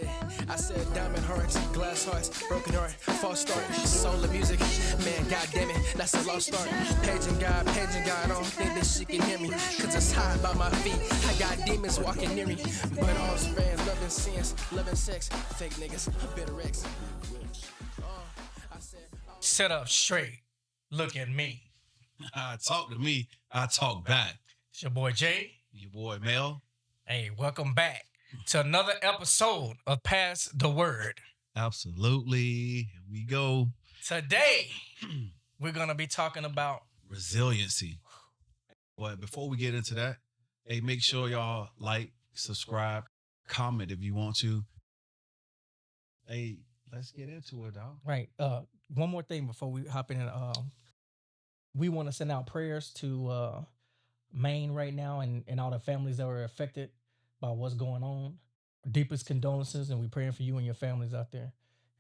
it. I said diamond hearts, glass hearts, broken heart, false start, soul of music. Man, goddamn it, that's a lost start. Paging God, I don't think that she can hear me. Cause it's hot by my feet. I got demons walking near me. But all's fair, loving sins, loving sex. Fake niggas, bitter ex. Sit up straight. Look at me. Talk to me, I talk back. It's your boy Jay. Your boy Mel. Hey, welcome back to another episode of Pass the Word. Absolutely. Here we go. Today, we're going to be talking about resiliency. But before we get into that, hey, make sure y'all like, subscribe, comment if you want to. Hey, let's get into it, dog. Right. One more thing before we hop in. We want to send out prayers to Maine right now and all the families that were affected by what's going on. Deepest condolences, and we're praying for you and your families out there.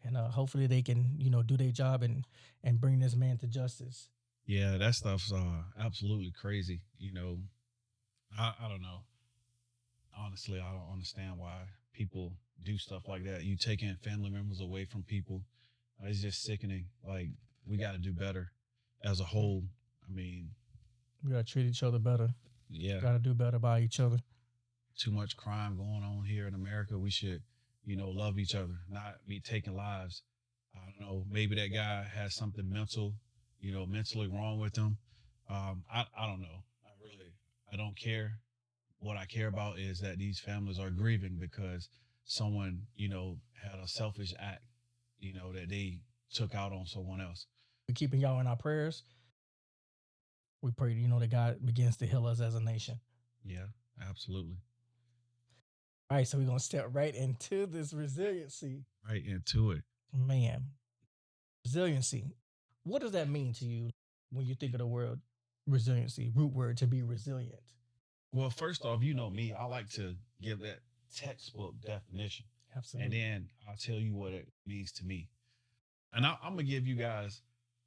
And hopefully they can, do their job and bring this man to justice. Yeah, that stuff's absolutely crazy. I don't know. Honestly, I don't understand why people do stuff like that. You taking family members away from people. It's just sickening. Like, we got to do better as a whole. I mean, we got to treat each other better. Yeah. Got to do better by each other. Too much crime going on here in America. We should, love each other, not be taking lives. I don't know. Maybe that guy has something mentally wrong with him. I don't know. I don't care. What I care about is that these families are grieving because someone, had a selfish act, that they took out on someone else. We're keeping y'all in our prayers. We pray, that God begins to heal us as a nation. Yeah, absolutely. All right, so we're going to step right into this resiliency. Right into it. Man, resiliency. What does that mean to you when you think of the word resiliency, root word to be resilient? Well, first off, you know me, I like to give that textbook definition. Absolutely. And then I'll tell you what it means to me. And I'm going to give you guys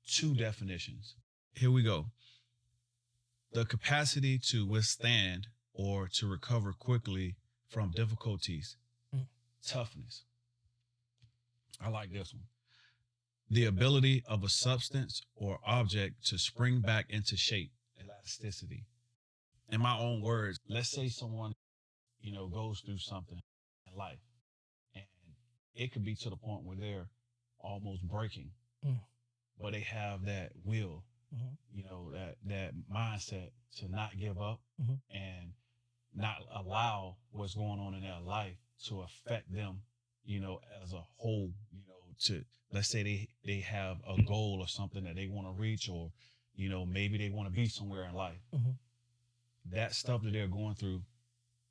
two definitions. Here we go. The capacity to withstand or to recover quickly from difficulties. Toughness. I like this one. The ability of a substance or object to spring back into shape. Elasticity. In my own words, let's say someone, goes through something in life, and it could be to the point where they're almost breaking, but they have that will, that mindset to not give up and not allow what's going on in their life to affect them, as a whole, to, let's say they have a goal or something that they want to reach, or, maybe they want to be somewhere in life. That stuff that they're going through,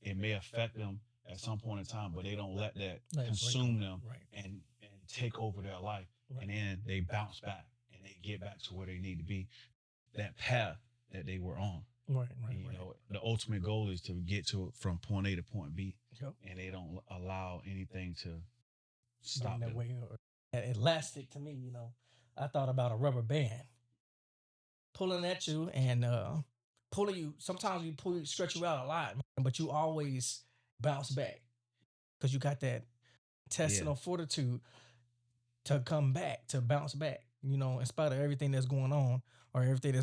it may affect them at some point in time, but they don't let that consume them and take over their life. And then they bounce back and they get back to where they need to be, that path that they were on. The ultimate goal is to get to from point A to point B, and they don't allow anything to stop that them. way. Elastic to me, I thought about a rubber band pulling at you and pulling you. Sometimes stretch you out a lot, but you always bounce back because you got that intestinal fortitude to come back, to bounce back, in spite of everything that's going on or everything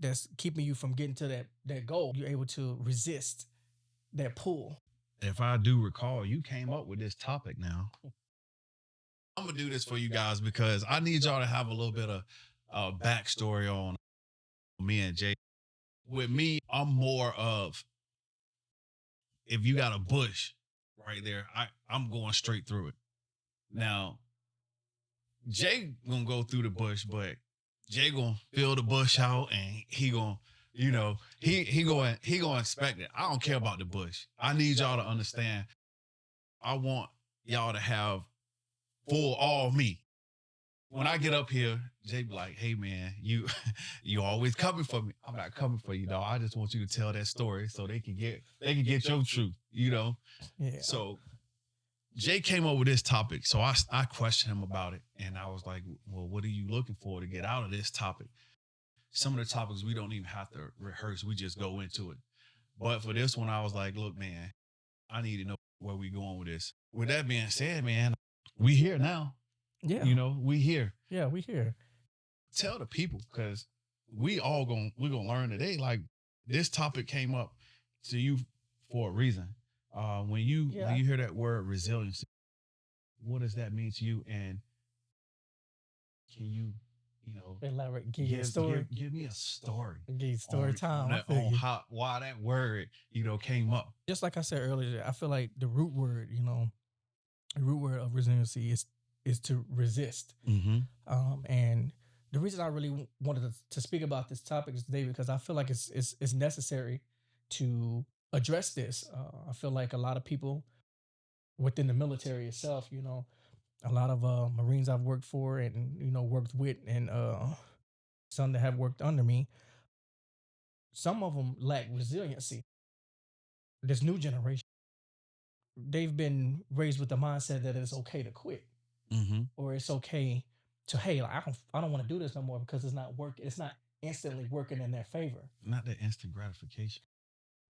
that's keeping you from getting to that goal. You're able to resist that pull. If I do recall, you came up with this topic now. I'm going to do this for you guys because I need y'all to have a little bit of backstory on me and Jay. With me, I'm more of, if you got a bush right there, I'm going straight through it. Now, Jay gonna go through the bush, but Jay gonna fill the bush out and he gonna, he gonna inspect it. I don't care about the bush. I need y'all to understand. I want y'all to have full all me. When I get up here, Jay be like, "Hey man, you always coming for me." I'm not coming for you, dog. I just want you to tell that story so they can get your truth, Yeah. So Jay came up with this topic. So I questioned him about it, and I was like, "Well, what are you looking for to get out of this topic?" Some of the topics we don't even have to rehearse. We just go into it. But for this one, I was like, "Look, man, I need to know where we going with this. With that being said, man, we here now. Yeah. We here. Yeah, we here. Tell the people, because we're gonna learn today. Like, this topic came up to you for a reason. When you hear that word resiliency, what does that mean to you? And can you elaborate, give you a story. give me a story. Give you story time. On why that word came up. Just like I said earlier, I feel like the root word, the root word of resiliency is to resist. And the reason I really wanted to speak about this topic today, because I feel like it's necessary to address this. I feel like a lot of people within the military itself, a lot of Marines I've worked for and worked with, and some that have worked under me, some of them lack resiliency. This new generation, they've been raised with the mindset that it's okay to quit, or it's okay to, hey, like, I don't want to do this no more because it's not working. It's not instantly working in their favor. Not that instant gratification.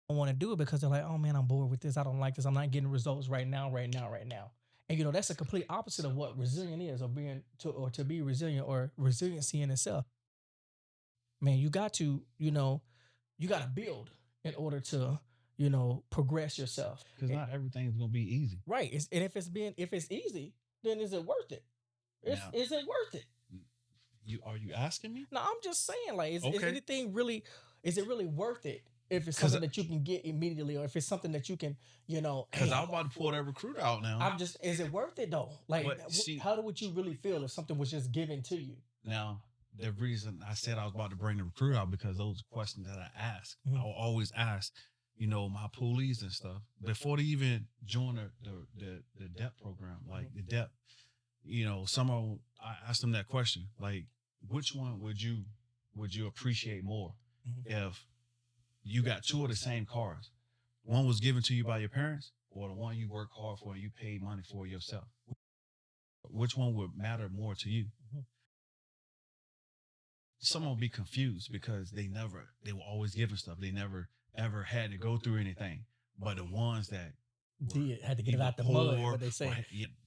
I don't want to do it because they're like, oh man, I'm bored with this. I don't like this. I'm not getting results right now. And that's a complete opposite of what resilient is, or to be resilient, or resiliency in itself. Man, you got to build in order to, progress yourself. Because not everything is gonna be easy. Right. And if it's easy, then is it worth it? Is it worth it? Are you asking me? No, I'm just saying, like, is anything really, is it really worth it? If it's something that you can get immediately, or if it's something that you can, Because I'm about to pull that recruiter out now. is it worth it though? Like, how would you really feel if something was just given to you? Now, the reason I said I was about to bring the recruiter out, because those questions that I ask, I will always ask, my police and stuff, before they even join the DEP program, like the DEP, some of them, I asked them that question, like, which one would you appreciate more if you got two of the same cars? One was given to you by your parents, or the one you work hard for and you paid money for yourself? Which one would matter more to you? Some will be confused because they were always given stuff. They never ever had to go through anything. But the ones that had to get it out the mud, what they say,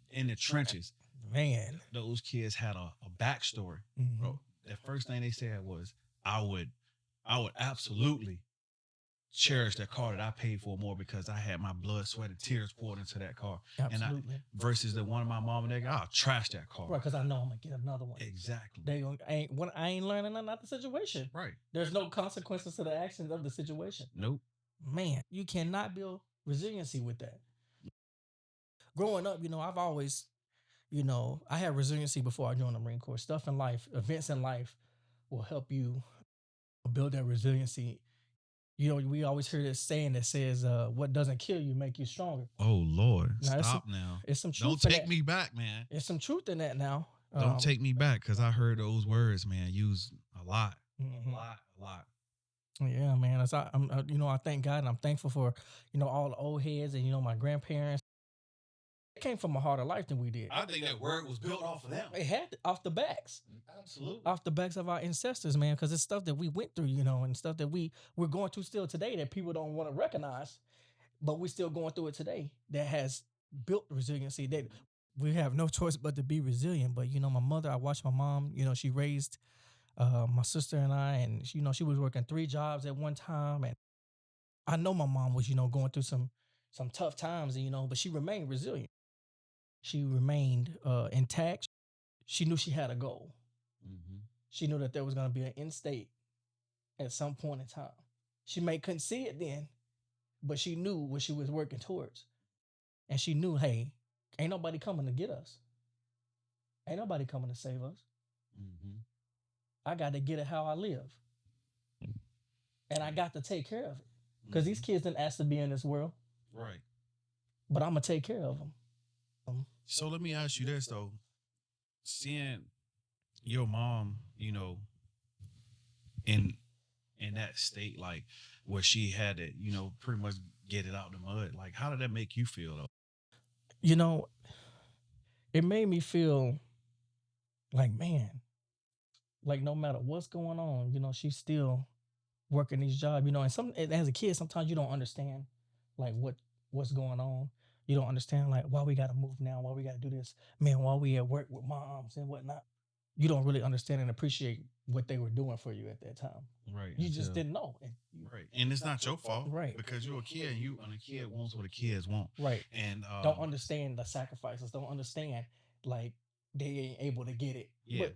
in the trenches, man, those kids had a backstory. Bro, the first thing they said was, I would absolutely cherish that car that I paid for more, because I had my blood, sweat, and tears poured into that car. Absolutely. Versus the one of my mom and dad, I'll trash that car. Right, because I know I'm gonna get another one. Exactly. I ain't learning nothing about the situation. Right. There's no consequences to the actions of the situation. Nope. Man, you cannot build resiliency with that. Growing up, I've always, I had resiliency before I joined the Marine Corps. Stuff in life, events in life will help you build that resiliency. We always hear this saying that says, what doesn't kill you make you stronger. Oh, Lord. Stop now. It's some truth. Don't take me back, man. There's some truth in that now. Don't take me back, because I heard those words, man, used a lot. A lot. Yeah, man. I thank God, and I'm thankful for, all the old heads and, my grandparents. It came from a harder life than we did. I think that word was built off of them. It had off the backs. Absolutely. Off the backs of our ancestors, man, because it's stuff that we went through, and stuff that we're going through still today that people don't want to recognize, but we're still going through it today, that has built resiliency. That we have no choice but to be resilient. But, my mother, I watched my mom, she raised my sister and I, and, she was working 3 jobs at one time. And I know my mom was, going through some tough times, but she remained resilient. She remained intact. She knew she had a goal. She knew that there was going to be an end state at some point in time. She couldn't see it then, but she knew what she was working towards. And she knew, hey, ain't nobody coming to get us. Ain't nobody coming to save us. I got to get it how I live. And I got to take care of it. Because these kids didn't ask to be in this world. Right. But I'm going to take care of them. So let me ask you this, though. Seeing your mom, in that state, like, where she had to, pretty much get it out the mud, like, how did that make you feel, though? It made me feel like, man, like, no matter what's going on, she's still working these jobs, and as a kid, sometimes you don't understand, like, what's going on. You don't understand like why we gotta move now, why we gotta do this, man. While we at work with moms and whatnot, you don't really understand and appreciate what they were doing for you at that time. Right. You just Until didn't know. right. And it's not your fault. Right. Because you're a kid and a kid wants what the kids want. Right. And Don't understand the sacrifices. Don't understand like they ain't able to get it. yeah. But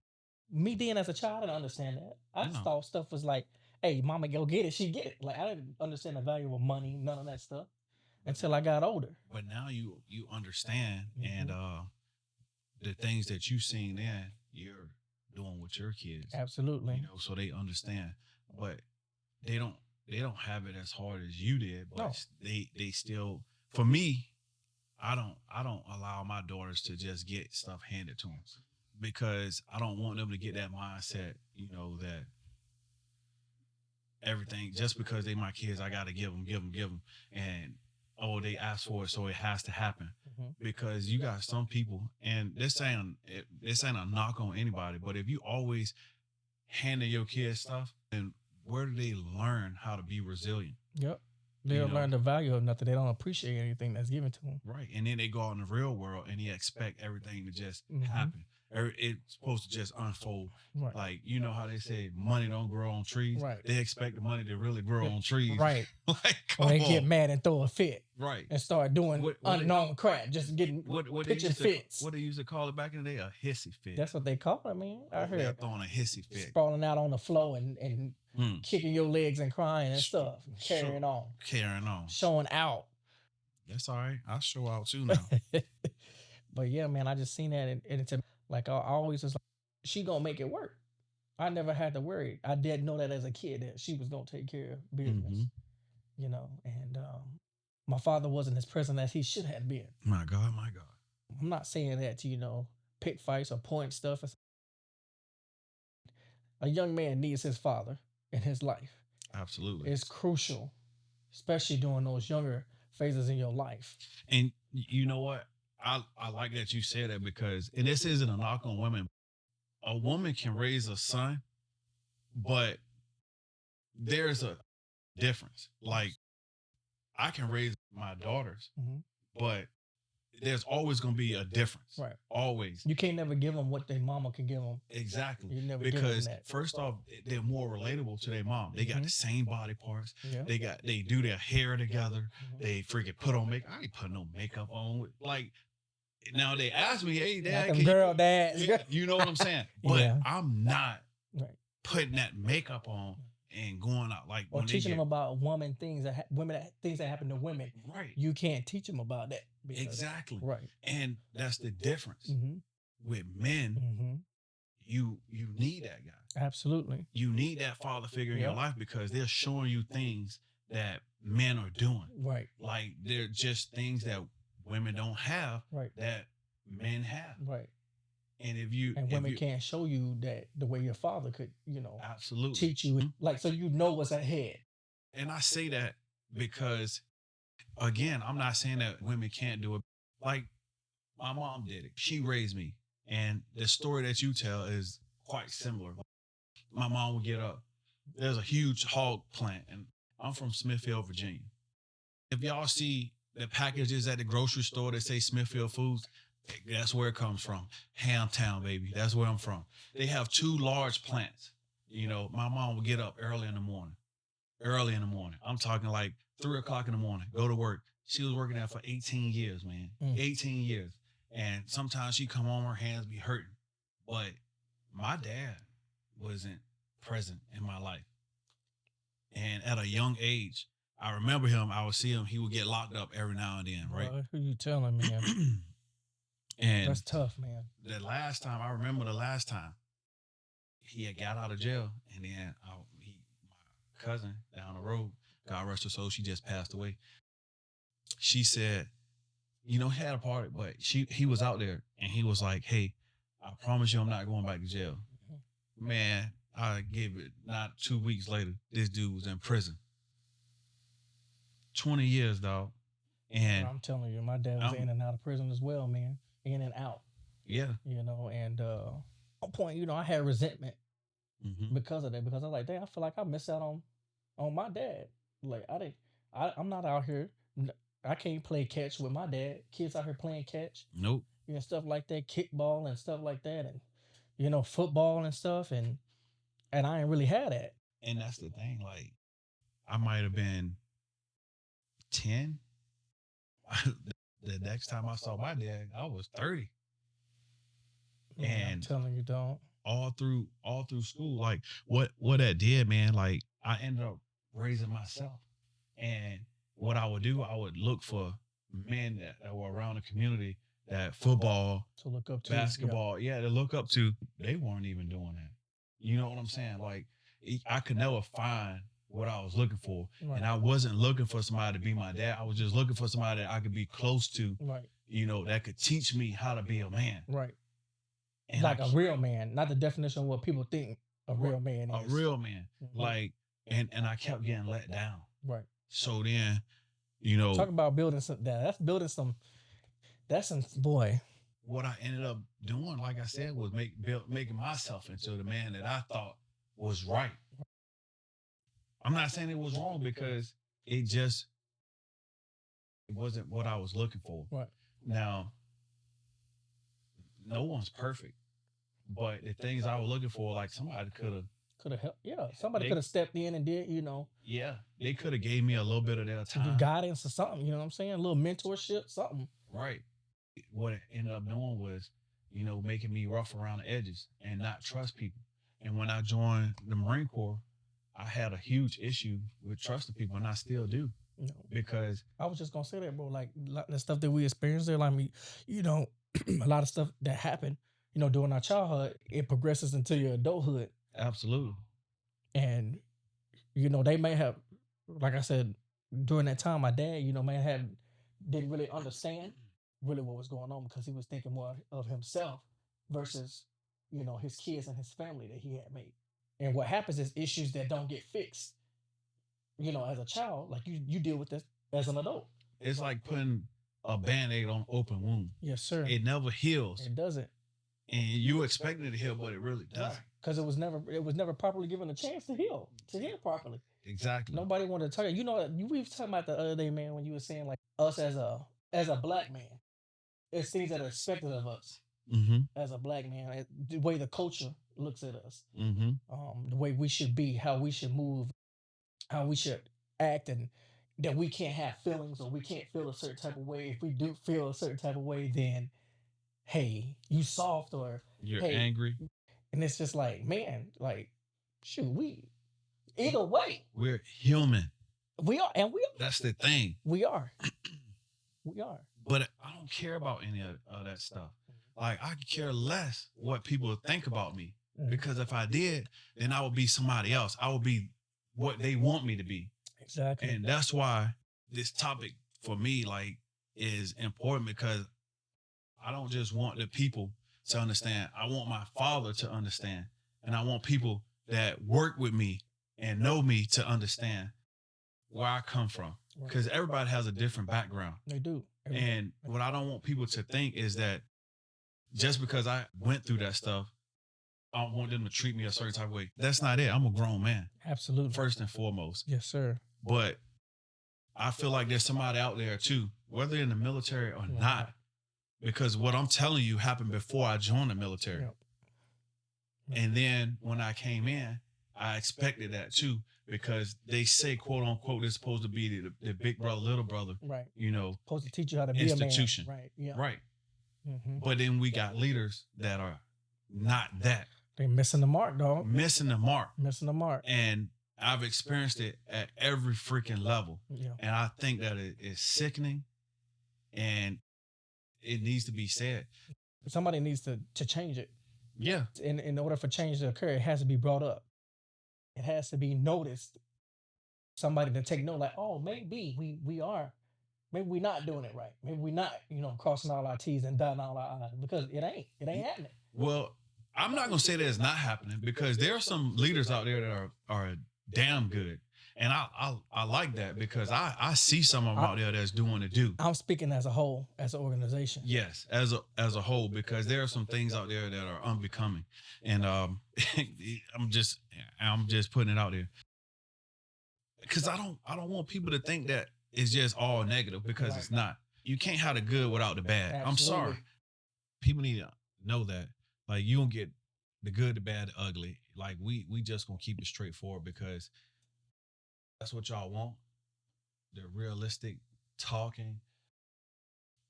me being as a child, I didn't understand that. I just No. thought stuff was like, hey, mama go get it, she get it. Like I didn't understand the value of money, none of that stuff until I got older. But now you understand and Mhm. the things that you seen then, you're doing with your kids. Absolutely. You know, so they understand. But they don't have it as hard as you did, but No. they still for me, I don't allow my daughters to just get stuff handed to them because I don't want them to get that mindset, you know, that everything just because they my kids, I got to give them, and oh, they asked for it, so it has to happen. Mhm. Because you got some people, and this ain't a knock on anybody, but if you always handing your kids stuff, then where do they learn how to be resilient? Yep. They You don't know? learn the value of nothing. They don't appreciate anything that's given to them. Right. And then they go out in the real world and they expect everything to just Mhm. happen. It's supposed to just unfold. Right. Like, you know how they say money don't grow on trees? Right. They expect the money to really grow on trees. Right. Like, Or come they get on. mad and throw a fit Right. and start doing What- unknown crap, just getting What they pitching used to, fits. what they used to call it back in the day? A hissy fit. That's what they call it, man. I Over there heard throwing a hissy fit. sprawling out on the floor and Mm. kicking your legs and crying and stuff, carrying on, Carrying on. showing out. That's all right. I'll show out too now. But yeah, man, I just seen that and it's like I always was like, she gonna make it work. I never had to worry. I didn't know that as a kid that she was gonna take care of business, Mhm. you know. And my father wasn't as present as he should have been. My God, my God. I'm not saying that to pick fights or point stuff. A young man needs his father in his life. Absolutely. It's crucial, especially during those younger phases in your life. And you know what? I like that you said that because, and this isn't a knock on women. A woman can raise a son, but there's a difference. Like I can raise my daughters, Mhm. but there's always going to be a difference. Right. Always. You can't never give them what their mama can give them. Exactly. You never give them Because that. first off, they're more relatable to their mom. They got Mhm. the same body parts. Yeah. They do their hair together. Mhm. They freaking put on makeup. I ain't putting no makeup on. Like now they ask me, hey Not dad, them can girl dads. you, you know what I'm saying? But Yeah. I'm not Right. putting that makeup on and going out like Or when they teaching get them about things that happen to women. right. You can't teach them about that. because- Exactly. Right. And that's the difference. Mm-hmm. With men, Mm-hmm. you need that guy. Absolutely. You need that father figure in your Yep. life because they're showing you things that men are doing. Right. Like they're just things that women don't have Right. that men have. Right. And if you And women can't show you that the way your father could, absolutely teach you, like, so you know what's ahead. And I say that because again, I'm not saying that women can't do it. Like my mom did it. She raised me. And the story that you tell is quite similar. My mom would get up. There's a huge hog plant, and I'm from Smithfield, Virginia. If y'all see the packages at the grocery store that say Smithfield Foods, that's where it comes from. Hamtown, baby. That's where I'm from. They have 2 large plants. My mom would get up early in the morning. I'm talking like 3:00 in the morning, go to work. She was working there for 18 years, man. 18 years. And sometimes she come home, her hands be hurting. But my dad wasn't present in my life. And at a young age, I remember him, I would see him, he would get locked up every now and then, right? Boy, who you telling me? And That's tough, man. I remember the last time he had got out of jail, and then my cousin down the road, God rest her soul, she just passed away. She said, he had a party, but he was out there and he was like, hey, I promise you I'm not going back to jail. Man, I gave it not 2 weeks later, this dude was in prison. 20 years, dog. And I'm telling you, my dad was in and out of prison as well, man. In and out. Yeah. And at one point, I had resentment because of that. Because I was like, dang, I feel like I missed out on my dad. Like I'm not out here. I can't play catch with my dad. Kids out here playing catch, Nope. stuff like that, kickball and stuff like that, and football and stuff, and I ain't really had that. And that's the thing. Like, I might have been 10. The next time I saw my dad, I was 30. Man, I'm And telling you, don't. all through school, like what that did, man, like I ended up raising myself. And what I would do, I would look for men that were around the community that football, To look up to. Yeah. basketball, yeah, to look up to. They weren't even doing that. You know what I'm saying? Like, I could never find what I was looking for. Right. And I wasn't looking for somebody to be my dad. I was just looking for somebody that I could be close to, Right. that could teach me how to be a man. Right. And Like a real man, not the definition of what people think a real man a is. real man. Mhm. Like, and I kept getting let down. Right. So then, Talk about building some. That's building some. That's some boy. what I ended up doing, like I said, was making myself into the man that I thought was right. I'm not saying it was wrong, because it wasn't what I was looking for. Right. Now, no one's perfect, but the things I was looking for, like somebody could have helped. Yeah, somebody They- could have stepped in and did. they could have gave me a little bit of their To do time. guidance or something. You know what I'm saying? A little mentorship, something. Right. What it ended up doing was, making me rough around the edges and not trust people. And when I joined the Marine Corps, I had a huge issue with trusting people, and I still do, because I was just gonna say that, bro. Like the stuff that we experienced there, like a lot of stuff that happened, during our childhood, it progresses into your adulthood, absolutely. and they may have, like I said, during that time, my dad, may have didn't really understand really what was going on, because he was thinking more of himself versus his kids and his family that he had made. And what happens is issues that don't get fixed, as a child, like you deal with this as an adult. It's like putting a Band-Aid on open wound. Yes, sir. It never heals. It doesn't. And you expect it to heal, but it really doesn't. Because it was never properly given a chance to heal properly. Exactly. Nobody wanted to tell you. We were talking about the other day, man, when you were saying like us as a black man, it's things that are expected of us Mm-hmm. as a black man, the way the culture looks at us, Mm-hmm. the way we should be, how we should move, how we should act, and that we can't have feelings, or we can't feel a certain type of way. If we do feel a certain type of way, then hey, you soft, or You're hey, angry. and it's just like, man, like, shoot, either way, We're human. we are. That's the thing. We are. We are. But I don't care about any of that stuff. Like, I could care less what people think about me, because if I did, then I would be somebody else. I would be what they want me to be. Exactly. And that's why this topic for me, like, is important, because I don't just want the people to understand. I want my father to understand. And I want people that work with me and know me to understand where I come from, because everybody has a different background. They do. And what I don't want people to think is that just because I went through that stuff, I want them to treat me a certain type of way. That's not it. I'm a grown man. Absolutely. First and foremost. Yes, sir. But I feel like there's somebody out there too, whether in the military or not, because what I'm telling you happened before I joined the military. Yep. And then when I came in, I expected that too, because they say, quote unquote, it's supposed to be the big brother, little brother, Right. Supposed to teach you how to be institution. a man. Right. Yeah. Right. Mm-hmm. But then we got leaders that are not that. They're missing the mark, dog. Missing the mark. Missing the mark. And I've experienced it at every freaking level. Yeah. And I think that it is sickening, and it needs to be said. Somebody needs to change it. Yeah. In order for change to occur, it has to be brought up. It has to be noticed. Somebody to take note, like, oh, maybe we are. Maybe we're not doing it right. Maybe we're not, crossing all our T's and dotting all our I's, because it ain't happening. Well, I'm not going to say that it's not happening, because there are some leaders out there that are damn good. And I like that, because I see some of them out there that's doing the do. I'm speaking as a whole, as an organization. Yes, as a whole, because there are some things out there that are unbecoming. And I'm just putting it out there, because I don't want people to think that it's just all negative because Right. it's not. You can't have the good without the bad. I'm Absolutely. sorry. People need to know that. Like you don't get the good, the bad, the ugly. Like we just gonna keep it straightforward because that's what y'all want. The realistic talking.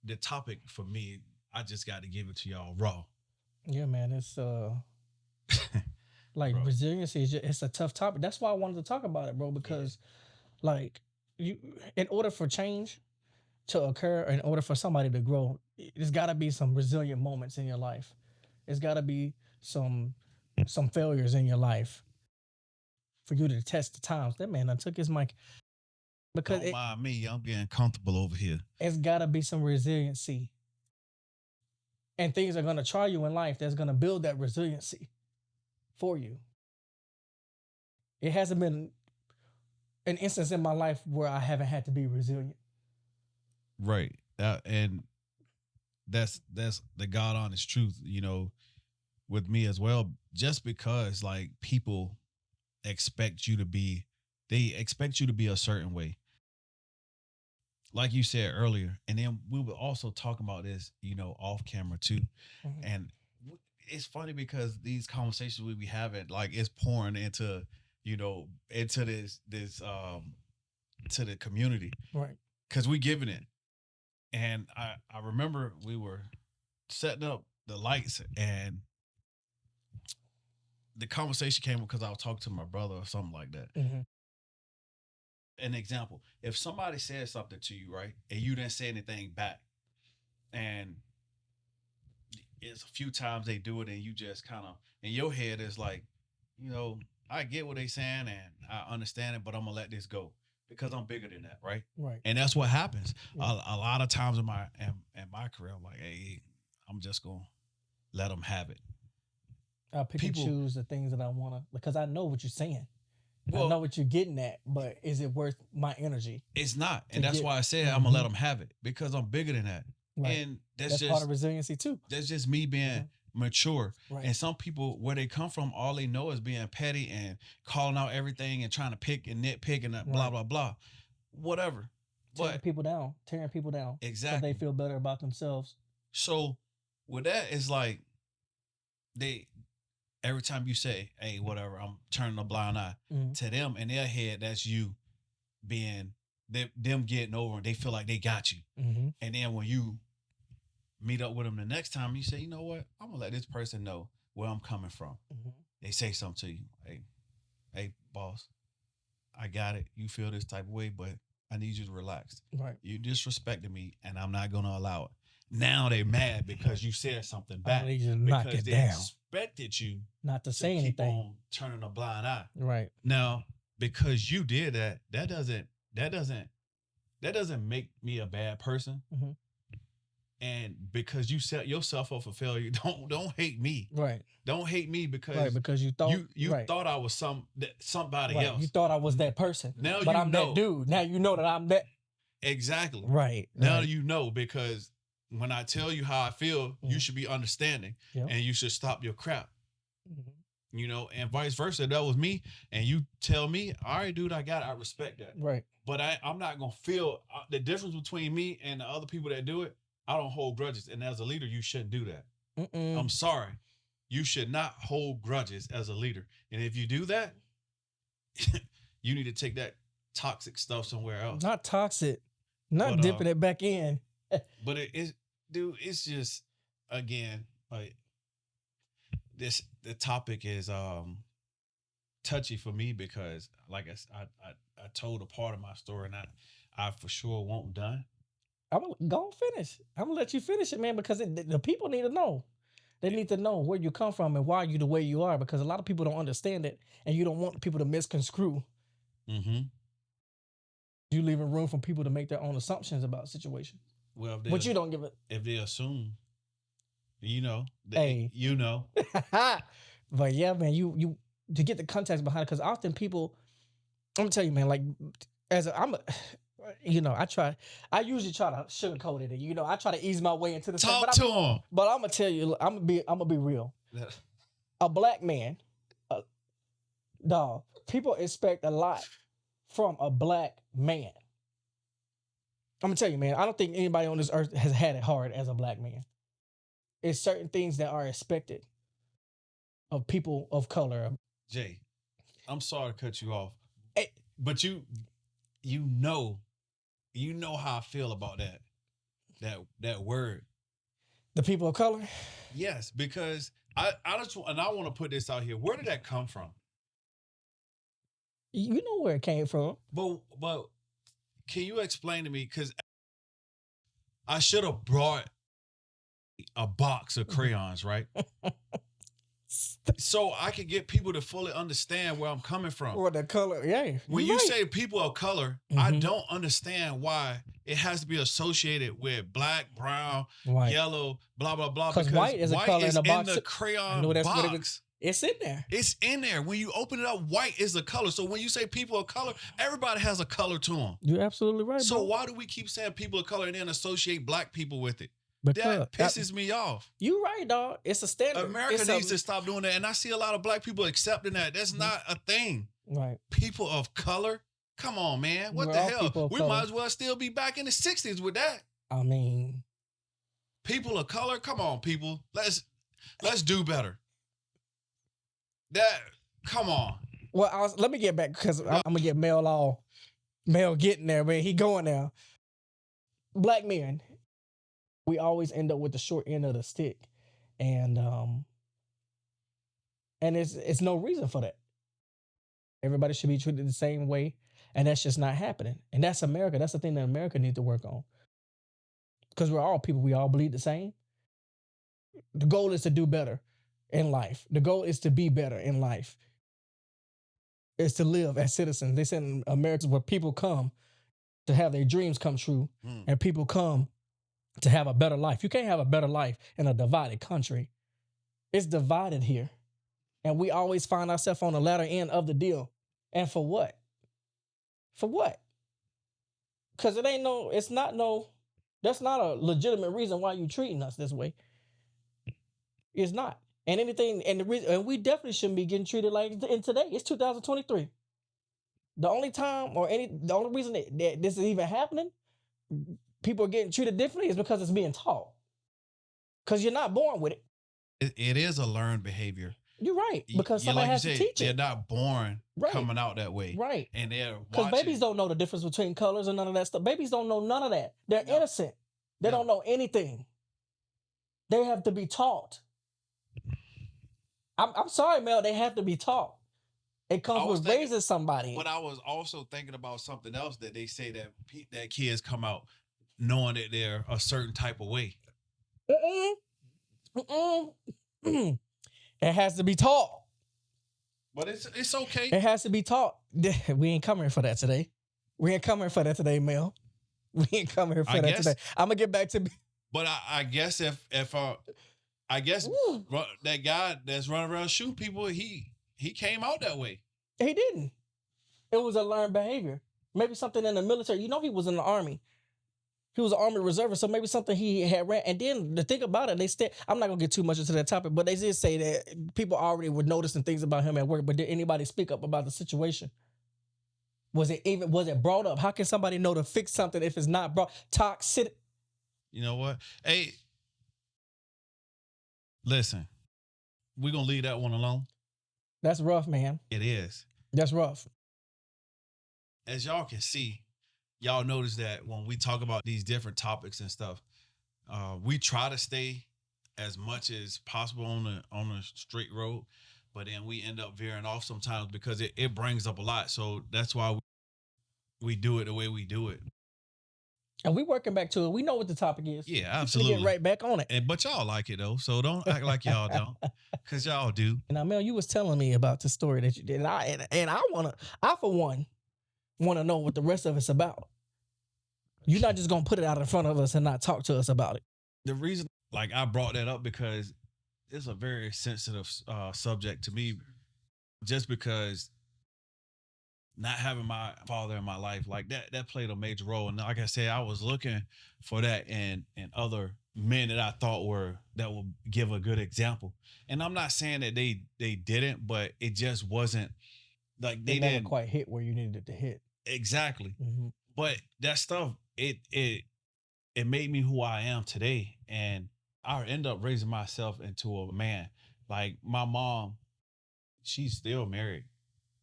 The topic for me, I just got to give it to y'all raw. Yeah, man. It's like Bro. resiliency is it's a tough topic. That's why I wanted to talk about it, bro. Because like you, in order for change to occur, in order for somebody to grow, there's got to be some resilient moments in your life. There's got to be some failures in your life for you to test the times. That man done took his mic because Don't mind me. I'm getting comfortable over here. it's got to be some resiliency. And things are going to try you in life that's going to build that resiliency for you. It hasn't been an instance in my life where I haven't had to be resilient. Right. And that's the God honest truth, you know, with me as well. Just because like people expect you to be, they expect you to be a certain way. Like you said earlier, and then we were also talking about this, you know, off camera too. Mhm. And it's funny because these conversations we be having, like, it's pouring into, you know, into this to the community Right. because we giving it. And I remember we were setting up the lights, and the conversation came because I was talking to my brother or something like that. Mhm. An example: if somebody said something to you, right, and you didn't say anything back, and it's a few times they do it, and you just kind of in your head is like, you know, I get what they saying and I understand it, but I'm gonna let this go because I'm bigger than that, right? Right. And that's what happens Yeah. a lot of times in my career. I'm like, hey, I'm just gonna let them have it. I pick People- and choose the things that I want to because I know what you're saying. I Well, know what you're getting at, but is it worth my energy? it's not, to and that's get- why I said I'm gonna let Mhm. them have it because I'm bigger than that. Right. And that's That's just part of resiliency too. that's just me being Mhm. mature. Right. And some people, where they come from, all they know is being petty and calling out everything and trying to pick and nitpick and blah Right. blah blah, whatever. tearing But people down so exactly. they feel better about themselves. So with that, it's like they every time you say, "Hey, whatever," I'm turning a blind eye Mhm. to them in their head. That's you being them getting over, and they feel like they got you. Mm-hmm. And then when you meet up with them the next time, you say, "You know what? I'm gonna let this person know where I'm coming from." Mm-hmm. They say something to you, hey, boss, I got it. You feel this type of way, but I need you to relax. Right. You disrespected me, and I'm not gonna allow it. Now they mad because you said something I back need you to knock because it they down, expected you not to to say keep anything. on turning a blind eye. Right. Now, because you did that, that doesn't make me a bad person. Mhm. And because you set yourself up for failure, don't hate me. Right. Don't hate me because Right. Because you thought you right. thought I was somebody Right. else. You thought I was that person. Now but you I'm know. that dude. Now you know that I'm that. Exactly. Right. Now right. you know, because when I tell you how I feel, you Mhm. should be understanding. Yep. And you should stop your crap. Mhm. You know, and vice versa. If that was me, and you tell me, all right, dude, I got it. I respect that. Right. But I'm not gonna feel the difference between me and the other people that do it. I don't hold grudges, and as a leader, you shouldn't do that. Mm-mm. I'm sorry, you should not hold grudges as a leader. And if you do that, you need to take that toxic stuff somewhere else. Not toxic. Not But, dipping it back in. But dude, it's just, again, like the topic is touchy for me because, like I told a part of my story, and I for sure won't done. I'm gonna go and finish. I'm gonna let you finish it, man, because the people need to know. They need to know where you come from and why you the way you are, because a lot of people don't understand it, and you don't want people to misconstrue. Mm-hmm. You leaving room for people to make their own assumptions about a situation, Well, but you don't give it. if they assume, you know, Hey. you know. But yeah, man, you to get the context behind it, because often people, I'm gonna tell you, man, like I usually try to sugarcoat it, and I try to ease my way into the Talk to him. But I'm gonna tell you, I'm gonna be real. A black man, dog, people expect a lot from a black man. I'm gonna tell you, man. I don't think anybody on this earth has had it hard as a black man. It's certain things that are expected of people of color. Jay, I'm sorry to cut you off, Eh, but you know how I feel about that word. The people of color. Yes, because I want to put this out here. Where did that come from? You know where it came from. But can you explain to me? Because I should have brought a box of crayons, right? So I can get people to fully understand where I'm coming from. Or the color, yeah. When you say people of color, I don't understand why it has to be associated with black, brown, yellow, blah blah blah. Because white is a color in the box. In the crayon box. It's in there. It's in there. When you open it up, white is a color. So when you say people of color, everybody has a color to them. You're absolutely right. So bro. why do we keep saying people of color and then associate black people with it? Because that pisses me off. You right, dog. It's a standard. America needs to stop doing that. And I see a lot of black people accepting that. That's not a thing. Right. People of color? Come on, man. What the hell? We might as well still be back in the 60s with that. I mean, people of color? Come on, people. Let's do better. Come on. Well, let me get back because I'm gonna get Mel getting there, man. He going now. Black men, we always end up with the short end of the stick, and it's no reason for that. Everybody should be treated the same way, and that's just not happening. And that's America. That's the thing that America needs to work on. Because we're all people. We all bleed the same. The goal is to do better in life. The goal is to be better in life. It's to live as citizens. They said in America where people come to have their dreams come true, and people come to have a better life. You can't have a better life in a divided country. It's divided here. And we always find ourselves on the latter end of the deal. And for what? For what? Because that's not a legitimate reason why you treating us this way. It's not. And we definitely shouldn't be getting treated like in today. It's 2023. The only reason that this is even happening, people are getting treated differently, is because it's being taught. Because you're not born with it. It is a learned behavior. You're right. Because somebody has to teach it. They're not born coming out that way. Right. And they're because babies don't know the difference between colors and none of that stuff. Babies don't know none of that. They're innocent. They don't know anything. They have to be taught. I'm sorry, Mel. They have to be taught. It comes with raising somebody. But I was also thinking about something else that they say that kids come out knowing that they're a certain type of way. It has to be taught. But it's okay. It has to be taught. We ain't coming for that today. We ain't coming for that today, Mel. We ain't coming here for that today. I'm gonna get back to. But I guess if that guy that's running around shooting people, he came out that way. He didn't. It was a learned behavior. Maybe something in the military. You know, he was in the army. He was an army reservist, so maybe something he had ran. And then the thing about it, I'm not gonna get too much into that topic, but they did say that people already were noticing things about him at work. But did anybody speak up about the situation? Was it brought up? How can somebody know to fix something if it's not brought? Toxic. You know what? Hey, listen, we're gonna leave that one alone. That's rough, man. It is. That's rough. As y'all can see, y'all notice that when we talk about these different topics and stuff, we try to stay as much as possible on the straight road, but then we end up veering off sometimes because it brings up a lot. So that's why we do it the way we do it. And we working back to it. We know what the topic is. Yeah, absolutely. Get right back on it. But y'all like it though, so don't act like y'all don't, because y'all do. Now, Mel, you was telling me about the story that you did, and I for one want to know what the rest of it's about. You're not just gonna put it out in front of us and not talk to us about it. The reason, I brought that up because it's a very sensitive subject to me, just because not having my father in my life, that played a major role. And like I said, I was looking for that in other men that I thought that would give a good example. And I'm not saying that they didn't, but it just wasn't they never didn't quite hit where you needed it to hit. Exactly. Mm-hmm. But that stuff, it made me who I am today. And I end up raising myself into a man. Like my mom, she's still married,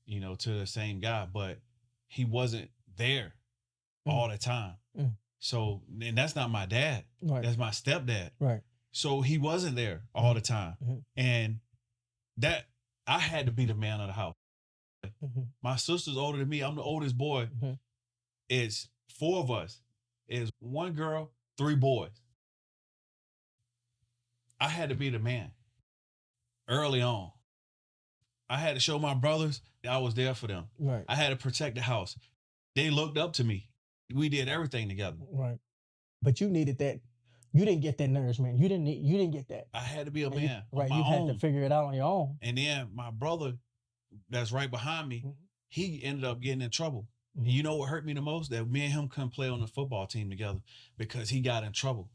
to the same guy, but he wasn't there all the time. Mm. So, and that's not my dad. Right. That's my stepdad. Right. So he wasn't there all the time. Mhm. And that I had to be the man of the house. Mhm. My sister's older than me. I'm the oldest boy. Mhm. It's 4 of us. It's 1 girl, 3 boys. I had to be the man early on. I had to show my brothers that I was there for them. Right. I had to protect the house. They looked up to me. We did everything together. Right. But you needed that. You didn't get that nourishment. You didn't get that. I had to be a And you- man on right. my You own. had to figure it out on your own. And then my brother that's right behind me, Mhm. he ended up getting in trouble. Mhm. And you know what hurt me the most? That me and him couldn't play on the football team together because he got in trouble.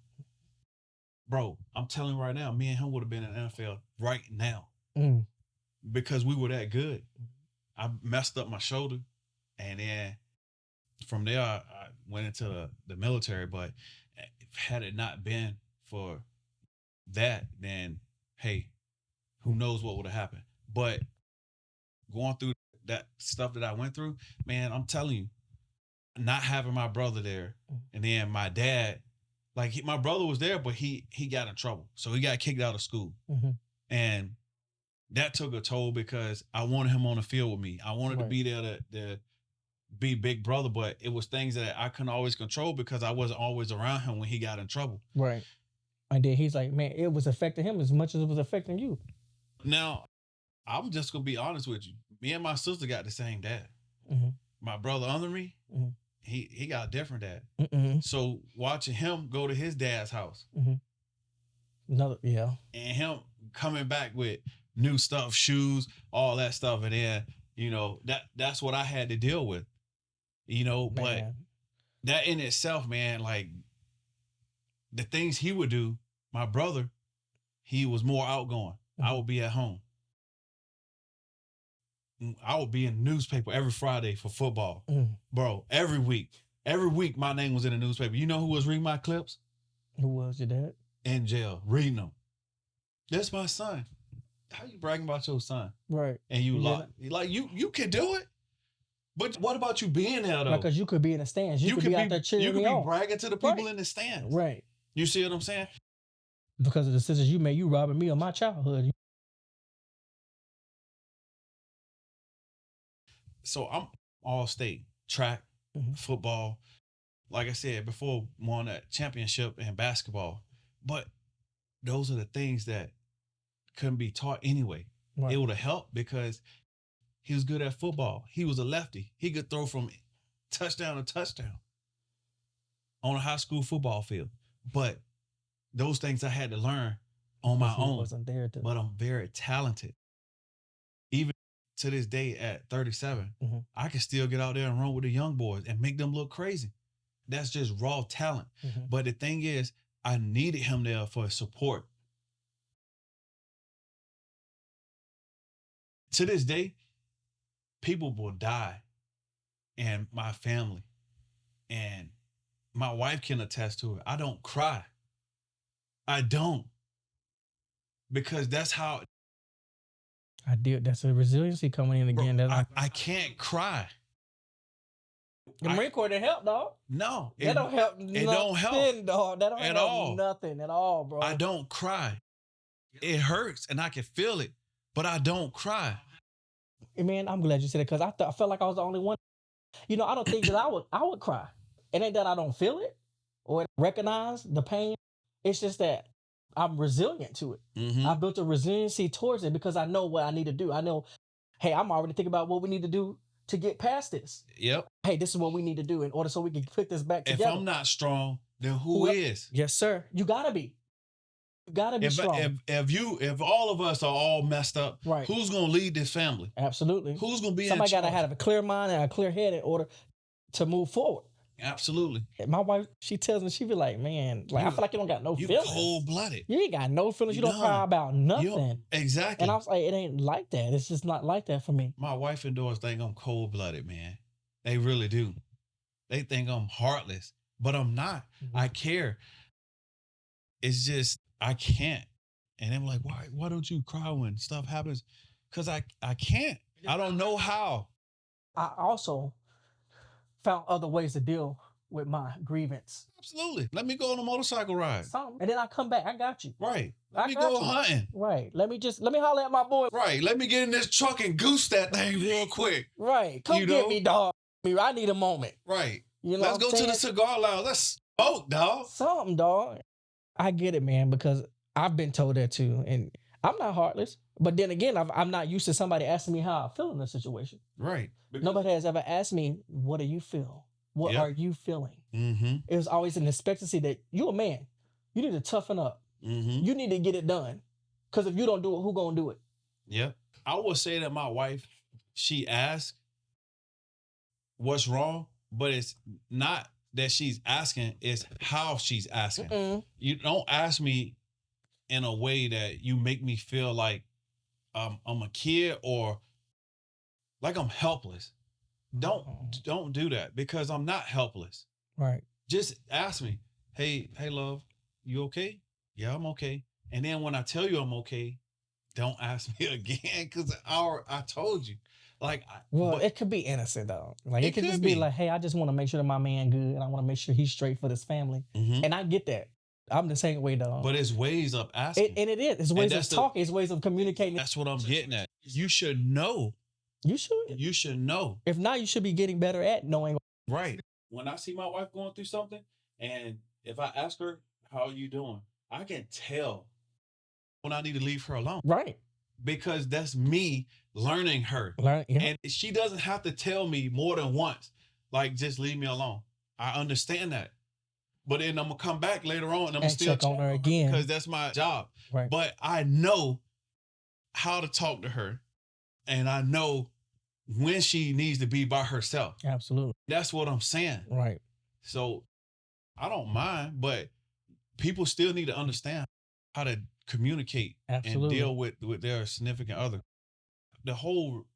Bro, I'm telling you right now, me and him would have been in the NFL right now Mm. because we were that good. I messed up my shoulder, and then from there I went into the military. But had it not been for that, then hey, who knows what would have happened. But going through that stuff that I went through, man, I'm telling you, not having my brother there, and then my dad, like my brother was there, but he got in trouble, so he got kicked out of school, Mhm. and that took a toll because I wanted him on the field with me. I wanted to Right. be there to be big brother, but it was things that I couldn't always control because I wasn't always around him when he got in trouble. Right. And then he's like, man, it was affecting him as much as it was affecting you. Now, I'm just gonna be honest with you. Me and my sister got the same dad. Mhm. My brother under me, Mhm. he got a different dad. Mm-mm. So watching him go to his dad's house Yeah. and him coming back with new stuff, shoes, all that stuff, and then that's what I had to deal with. But Man. that in itself, man, like the things he would do, my brother, he was more outgoing. I would be at home. I would be in the newspaper every Friday for football. Bro, every week. Every week my name was in the newspaper. You know who was reading my clips? Who was your dad? In jail, reading them. That's my son. How you bragging about your son? Right. And you Yeah. like you can do it. But what about you being there though? Because you could be in the stands. You could be out there cheering You could me be on. bragging to the people Right. in the stands. Right. You see what I'm saying? Because of the decisions you made, you robbing me of my childhood. So I'm all state track, football. Like I said before, won that championship in basketball. But those are the things that couldn't be taught anyway. Right. It would have helped because he was good at football. He was a lefty. He could throw from touchdown to touchdown on a high school football field. But those things I had to learn on my own. Wasn't there to. But I'm very talented. Even to this day at 37, I can still get out there and run with the young boys and make them look crazy. That's just raw talent. But the thing is, I needed him there for support. To this day, people will die in my family. And my wife can attest to it. I don't cry. I don't. Because that's how. I did. That's a resiliency coming in again. Bro, I can't cry. The Marine Corps didn't help, dog. No. That don't help. It don't help. Dog. That don't at help all. nothing at all, bro. I don't cry. It hurts and I can feel it, but I don't cry. Man, I'm glad you said it because I felt like I was the only one. I don't think that I would cry. It ain't that I don't feel it or recognize the pain. It's just that I'm resilient to it. I built a resiliency towards it because I know what I need to do. I know, hey, I'm already thinking about what we need to do to get past this. Yep. Hey, this is what we need to do in order so we can put this back together. If I'm not strong, then who is? Yes, sir. You gotta be. You gotta be strong. If all of us are all messed up, Right. Who's gonna lead this family? Absolutely. Who's gonna be Somebody in charge? gotta have a clear mind and a clear head in order to move forward. Absolutely. My wife, she tells me, she be like, man, like I feel like you don't got no feelings. You cold-blooded. You ain't got no feelings. You don't cry about nothing. Exactly. And I was like, it ain't like that. It's just not like that for me. My wife and daughters think I'm cold-blooded, man. They really do. They think I'm heartless, but I'm not. I care. It's just I can't. And I'm like, why don't you cry when stuff happens? Because I can't. I don't know how. I also found other ways to deal with my grievance. Absolutely. Let me go on a motorcycle ride. Something. And then I come back. I got you. Right. Let I me got go you. hunting. Right. Let me holler at my boy. Right. Let me get in this truck and goose that thing real quick. Right. Come You get know? me, dog. I need a moment. Right. You know Let's what go I'm to saying? the cigar lounge. Let's smoke, dog. Something, dog. I get it, man, because I've been told that too. And I'm not heartless. But then again, I'm not used to somebody asking me how I feel in a situation. Right. Nobody has ever asked me, what do you feel? What Yep. are you feeling? Mm-hmm. It was always an expectancy that you're a man. You need to toughen up. Mm-hmm. You need to get it done. Because if you don't do it, who gonna do it? Yep. I would say that my wife, she asked what's wrong, but it's not that she's asking, it's how she's asking. Mm-mm. You don't ask me in a way that you make me feel like I'm a kid or like I'm helpless. Don't do that because I'm not helpless. Right. Just ask me, hey, love, you okay? Yeah, I'm okay. And then when I tell you I'm okay, don't ask me again because I told you. Like, Well, but it could be innocent though. Like it could could just be be. like, hey, I just want to make sure that my man good, and I want to make sure he's straight for this family. Mhm. And I get that. I'm the same way, dog. But it's ways of asking. And it is. It's ways of that's talking. It's ways of communicating. That's what I'm getting at. You should know. You should. You should know. If not, you should be getting better at knowing. Right. When I see my wife going through something, and if I ask her, how are you doing? I can tell when I need to leave her alone. Right. Because that's me learning her. Yeah. And she doesn't have to tell me more than once, like, just leave me alone. I understand that. But then I'm going to come back later on and I'm going to still check on her again. because that's my job. Right. But I know how to talk to her and I know when she needs to be by herself. Absolutely. That's what I'm saying. Right. So I don't mind, but people still need to understand how to communicate Absolutely. and deal with their significant other. The whole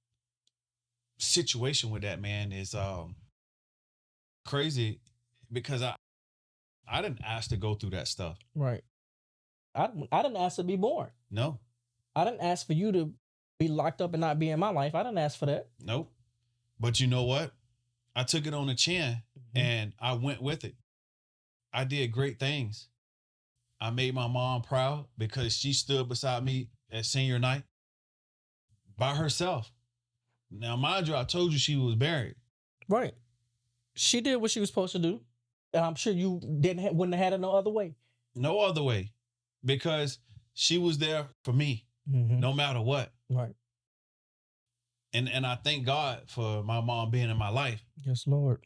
situation with that, man, is crazy because I didn't ask to go through that stuff. Right. I didn't ask to be born. No. I didn't ask for you to be locked up and not be in my life. I didn't ask for that. Nope. But you know what? I took it on the chin and I went with it. I did great things. I made my mom proud because she stood beside me at senior night by herself. Now, mind you, I told you she was married. Right. She did what she was supposed to do. And I'm sure you wouldn't have had it no other way. No other way. Because she was there for me, no matter what. Right. And I thank God for my mom being in my life. Yes, Lord.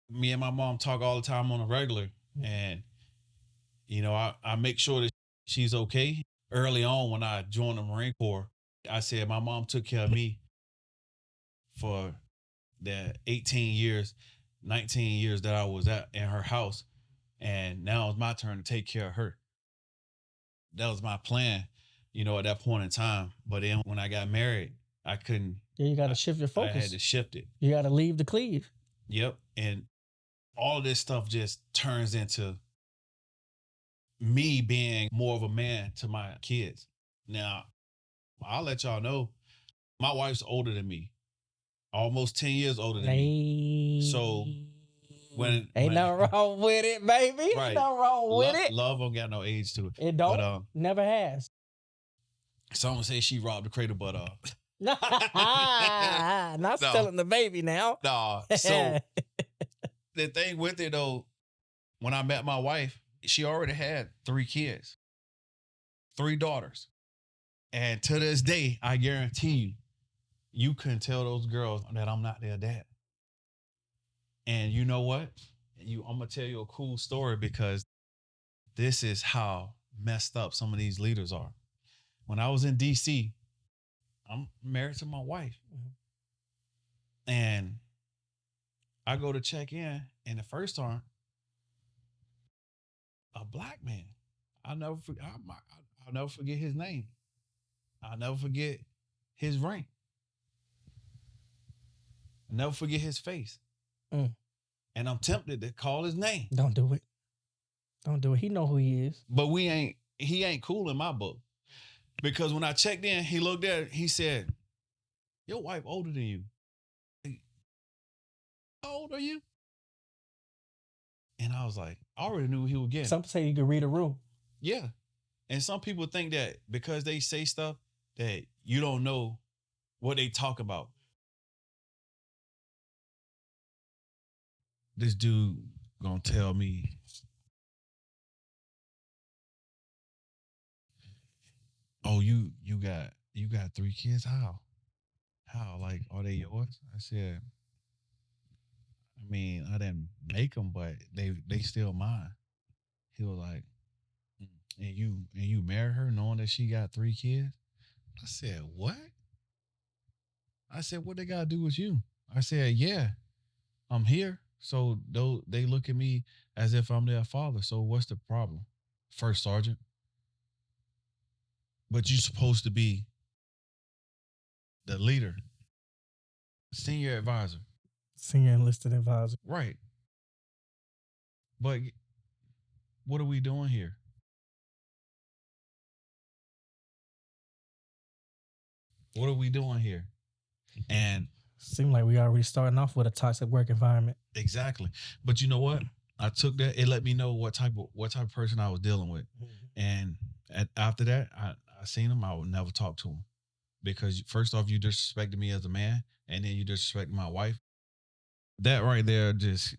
Me and my mom talk all the time on a regular. And, you know, I make sure that she's okay. Early on when I joined the Marine Corps, I said my mom took care of me for the 18 years, 19 years that I was in her house. And now it's my turn to take care of her. That was my plan, you know, at that point in time. But then when I got married, I couldn't. Yeah, you got to shift your focus. I had to shift it. You got to leave the cleave. Yep. And all of this stuff just turns into me being more of a man to my kids. Now, I'll let y'all know, my wife's older than me, almost 10 years older than me. So when ain't nothing wrong with it, baby. Right. Ain't nothing wrong with it. Love don't got no age to it. It don't. But, never has. someone say she robbed the cradle, but not stealing the baby now. Nah. So the thing with it though, when I met my wife, she already had 3 kids, 3 daughters. And to this day, I guarantee you, you couldn't tell those girls that I'm not their dad. And you know what? I'm going to tell you a cool story because this is how messed up some of these leaders are. When I was in DC, I'm married to my wife. And I go to check in, and the first time, a black man. I'll never forget his name. I'll never forget his rank. I'll never forget his face. And I'm tempted to call his name. Don't do it. Don't do it. He know who he is. But he ain't cool in my book. Because when I checked in, he looked at it, he said, your wife older than you. How old are you? And I was like, I already knew he would get. Some say you can read a room. Yeah. And some people think that because they say stuff that you don't know what they talk about. This dude gonna tell me, oh, you got 3 kids? How? Like, are they yours? I said, I mean, I didn't make them, but they still mine. He was like, and you marry her knowing that she got 3 kids? I said, what? I said, what they gotta do with you? I said, yeah, I'm here. So they look at me as if I'm their father. So what's the problem? First sergeant. But you're supposed to be the leader, senior advisor. Senior enlisted advisor. Right. But what are we doing here? What are we doing here? And seemed like we already starting off with a toxic work environment. Exactly. But you know what? I took that. It let me know what type of person I was dealing with. Mm-hmm. And after that, I seen him. I would never talk to him because first off, you disrespected me as a man, and then you disrespected my wife. That right there just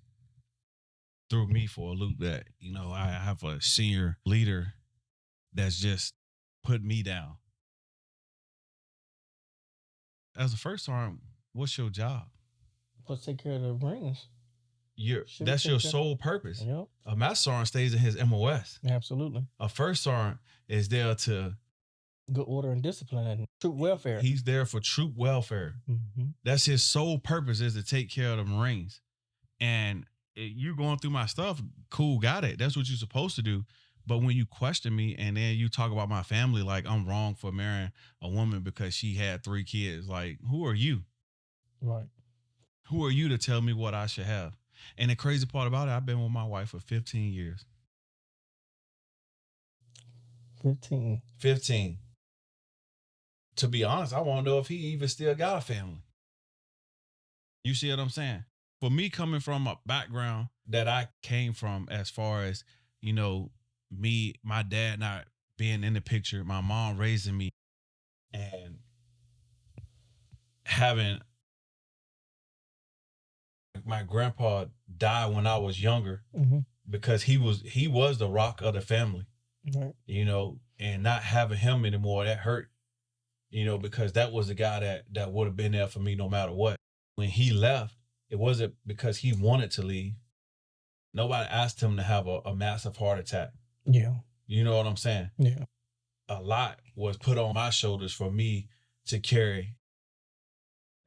threw me for a loop. That I have a senior leader that's just put me down. As a first sergeant, what's your job? Let's take care of the rings. That's your sole purpose. Yep. A master sergeant stays in his MOS. Absolutely. A first sergeant is there to good order and discipline and troop welfare. He's there for troop welfare. Mm-hmm. That's his sole purpose, is to take care of the Marines. And you going through my stuff, cool, got it. That's what you're supposed to do. But when you question me and then you talk about my family like I'm wrong for marrying a woman because she had 3 kids, like, who are you? Right. Who are you to tell me what I should have? And the crazy part about it, I've been with my wife for 15 years. 15. To be honest, I want to know if he even still got a family. You see what I'm saying? For me, coming from a background that I came from, as far as, me, my dad not being in the picture, my mom raising me, and having my grandpa die when I was younger, mm-hmm. because he was the rock of the family, right. And not having him anymore, that hurt, because that was the guy that would have been there for me no matter what. When he left, it wasn't because he wanted to leave. Nobody asked him to have a massive heart attack. Yeah. You know what I'm saying? Yeah. A lot was put on my shoulders for me to carry.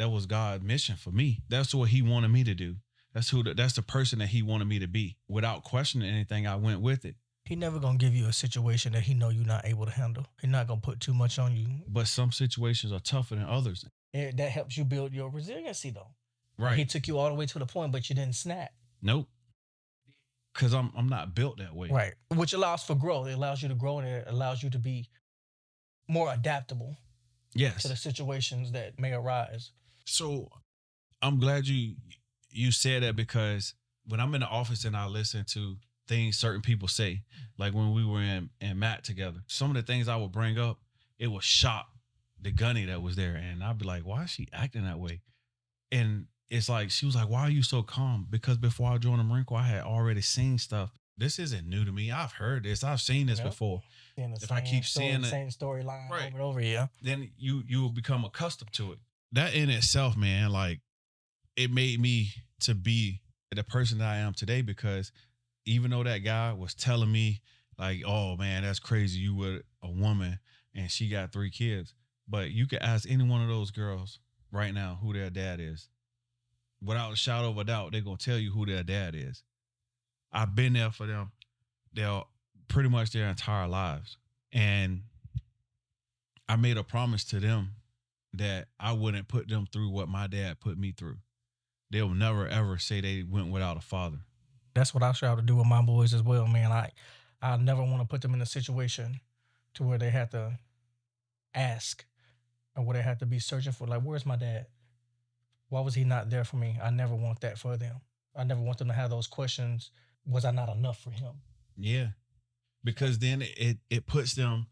That was God's mission for me. That's what he wanted me to do. That's the person that he wanted me to be. Without questioning anything, I went with it. He never gonna give you a situation that he know you're not able to handle. He's not gonna put too much on you. But some situations are tougher than others. That helps you build your resiliency, though. Right. He took you all the way to the point, but you didn't snap. Nope. Because I'm not built that way. Right. Which allows for growth. It allows you to grow, and it allows you to be more adaptable. Yes. To the situations that may arise. So I'm glad you said that, because when I'm in the office and I listen to things certain people say, like when we were in Matt together, some of the things I would bring up, it would shock the gunny that was there. And I'd be like, why is she acting that way? And it's like, she was like, why are you so calm? Because before I joined the Marine Corps, I had already seen stuff. This isn't new to me. I've heard this. I've seen this before. If I keep seeing the same storyline right, over and over, yeah, then you will become accustomed to it. That in itself, man, like, it made me to be the person that I am today, because even though that guy was telling me like, oh man, that's crazy, you with a woman and she got 3 kids. But you could ask any one of those girls right now who their dad is. Without a shadow of a doubt, they're going to tell you who their dad is. I've been there for them. They're pretty much their entire lives. And I made a promise to them that I wouldn't put them through what my dad put me through. they'll never ever say they went without a father. That's what I try to do with my boys as well, man. I never want to put them in a situation to where they have to ask or where they have to be searching for, like, where's my dad? Why was he not there for me? I never want that for them. I never want them to have those questions. Was I not enough for him? Yeah, because then it puts them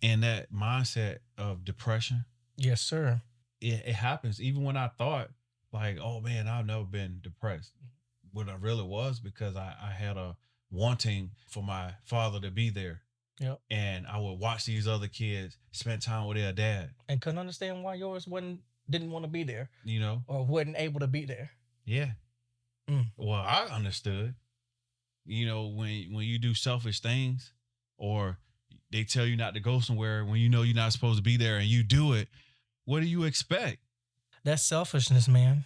in that mindset of depression. Yes, sir. It happens even when I thought like, oh man, I've never been depressed. What I really was because I had a wanting for my father to be there. Yep. And I would watch these other kids spend time with their dad. And couldn't understand why yours didn't want to be there, You know? or wasn't able to be there. Yeah. Mm. Well, I understood. You know, when you do selfish things or they tell you not to go somewhere when you know you're not supposed to be there and you do it, what do you expect? That's selfishness, man.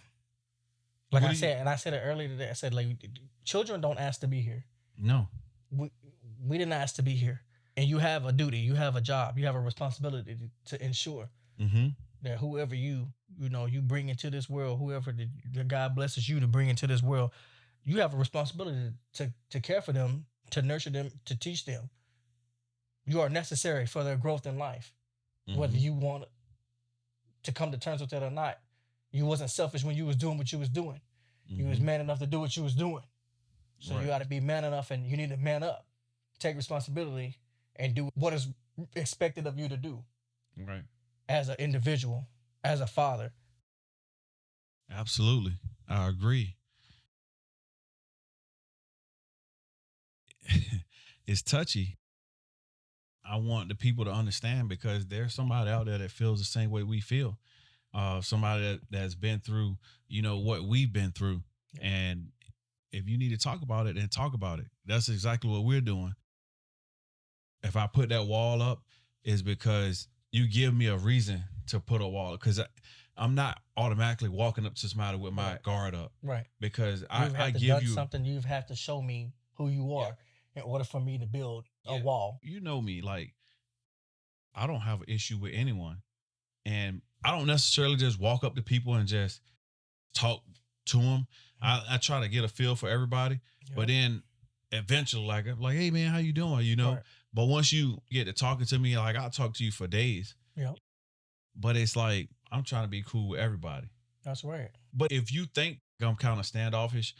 Like What I do you- said, and I said it earlier today. I said, like, children don't ask to be here. No. We didn't ask to be here. And you have a duty, you have a job, you have a responsibility to ensure Mm-hmm. that whoever you bring into this world, whoever the God blesses you to bring into this world, you have a responsibility to care for them, to nurture them, to teach them. You are necessary for their growth in life. Mm-hmm. Whether you want to come to terms with that or not, you wasn't selfish when you was doing what you was doing. Mm-hmm. You was man enough to do what you was doing. So Right. you got to be man enough, and you need to man up, take responsibility, and do what is expected of you to do Right. as an individual, as a father. Absolutely. I agree. It's touchy. I want the people to understand because there's somebody out there that feels the same way we feel. Somebody that's been through, what we've been through. Yeah. And if you need to talk about it, then talk about it. That's exactly what we're doing. If I put that wall up, is because you give me a reason to put a wall up. Because I'm not automatically walking up to somebody with my Right. guard up. Right. Because I I to give done you something. You have to show me who you are in order for me to build a wall. You know me, like I don't have an issue with anyone, and I don't necessarily just walk up to people and just talk to them. I try to get a feel for everybody, but then eventually, like I'm like, hey man, how you doing? Right. But once you get to talking to me, like I'll talk to you for days. Yep. But it's like I'm trying to be cool with everybody. That's right. But if you think I'm kind of standoffish,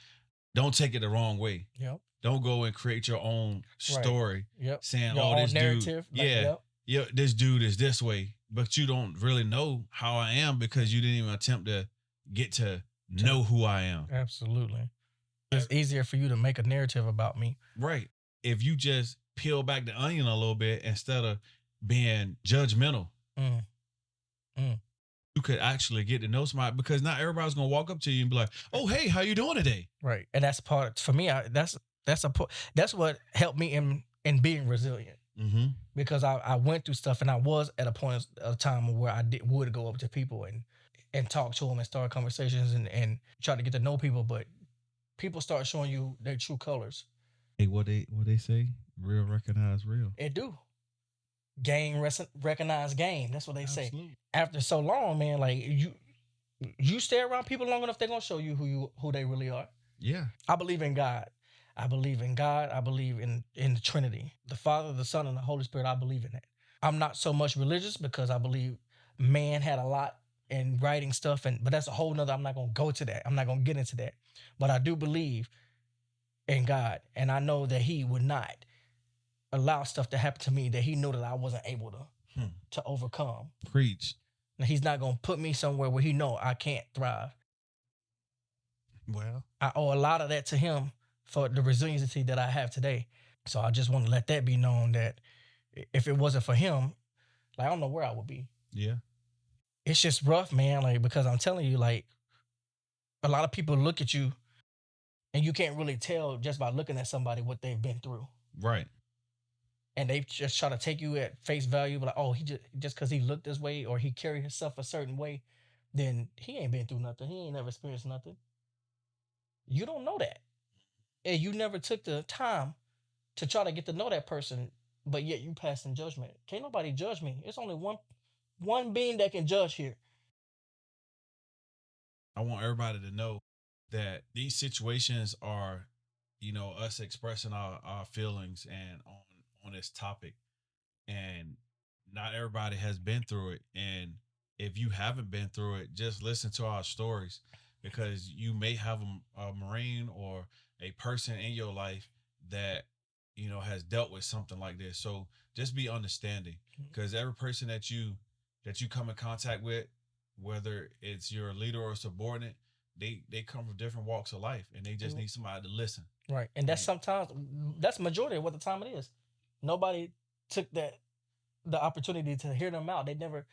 don't take it the wrong way. Yep. Don't go and create your own story. Yep. Saying, Your oh, own this narrative. dude, Like, yeah, this dude is this way, but you don't really know how I am because you didn't even attempt to get to know who I am. Absolutely. It's easier for you to make a narrative about me. Right. If you just peel back the onion a little bit instead of being judgmental, you could actually get to know somebody because not everybody's going to walk up to you and be like, oh, hey, how you doing today? Right. And that's part, for me, that's what helped me in being resilient. Mm-hmm. Because I went through stuff and I was at a point of time where I would go up to people and talk to them and start conversations and try to get to know people, but people start showing you their true colors. Hey, what they say? Real recognize real. It do. Game recognize game. That's what they say. After so long, man, like you stay around people long enough, they're gonna show you who they really are. Yeah. I believe in God. I believe in God. I believe in the Trinity, the Father, the Son, and the Holy Spirit. I believe in that. I'm not so much religious because I believe man had a lot in writing stuff, but that's a whole nother. I'm not gonna go to that. I'm not gonna get into that. But I do believe in God, and I know that He would not allow stuff to happen to me that He knew that I wasn't able to overcome. Preach. And He's not gonna put me somewhere where He know I can't thrive. Well, I owe a lot of that to Him for the resiliency that I have today. So I just want to let that be known that if it wasn't for Him, like I don't know where I would be. Yeah. It's just rough, man. Like, because I'm telling you, like, a lot of people look at you and you can't really tell just by looking at somebody what they've been through. Right. And they just try to take you at face value, but like, oh, he just because he looked this way or he carried himself a certain way, then he ain't been through nothing. He ain't never experienced nothing. You don't know that. And you never took the time to try to get to know that person, but yet you passing judgment. Can't nobody judge me. It's only one being that can judge here. I want everybody to know that these situations are, us expressing our feelings and on this topic, and not everybody has been through it. And if you haven't been through it, just listen to our stories, because you may have a Marine or a person in your life that has dealt with something like this. So just be understanding, because every person that you come in contact with, whether it's your leader or subordinate, they come from different walks of life, and they just need somebody to listen. Right. And that's sometimes that's majority of what the time it is. Nobody took the opportunity to hear them out. They never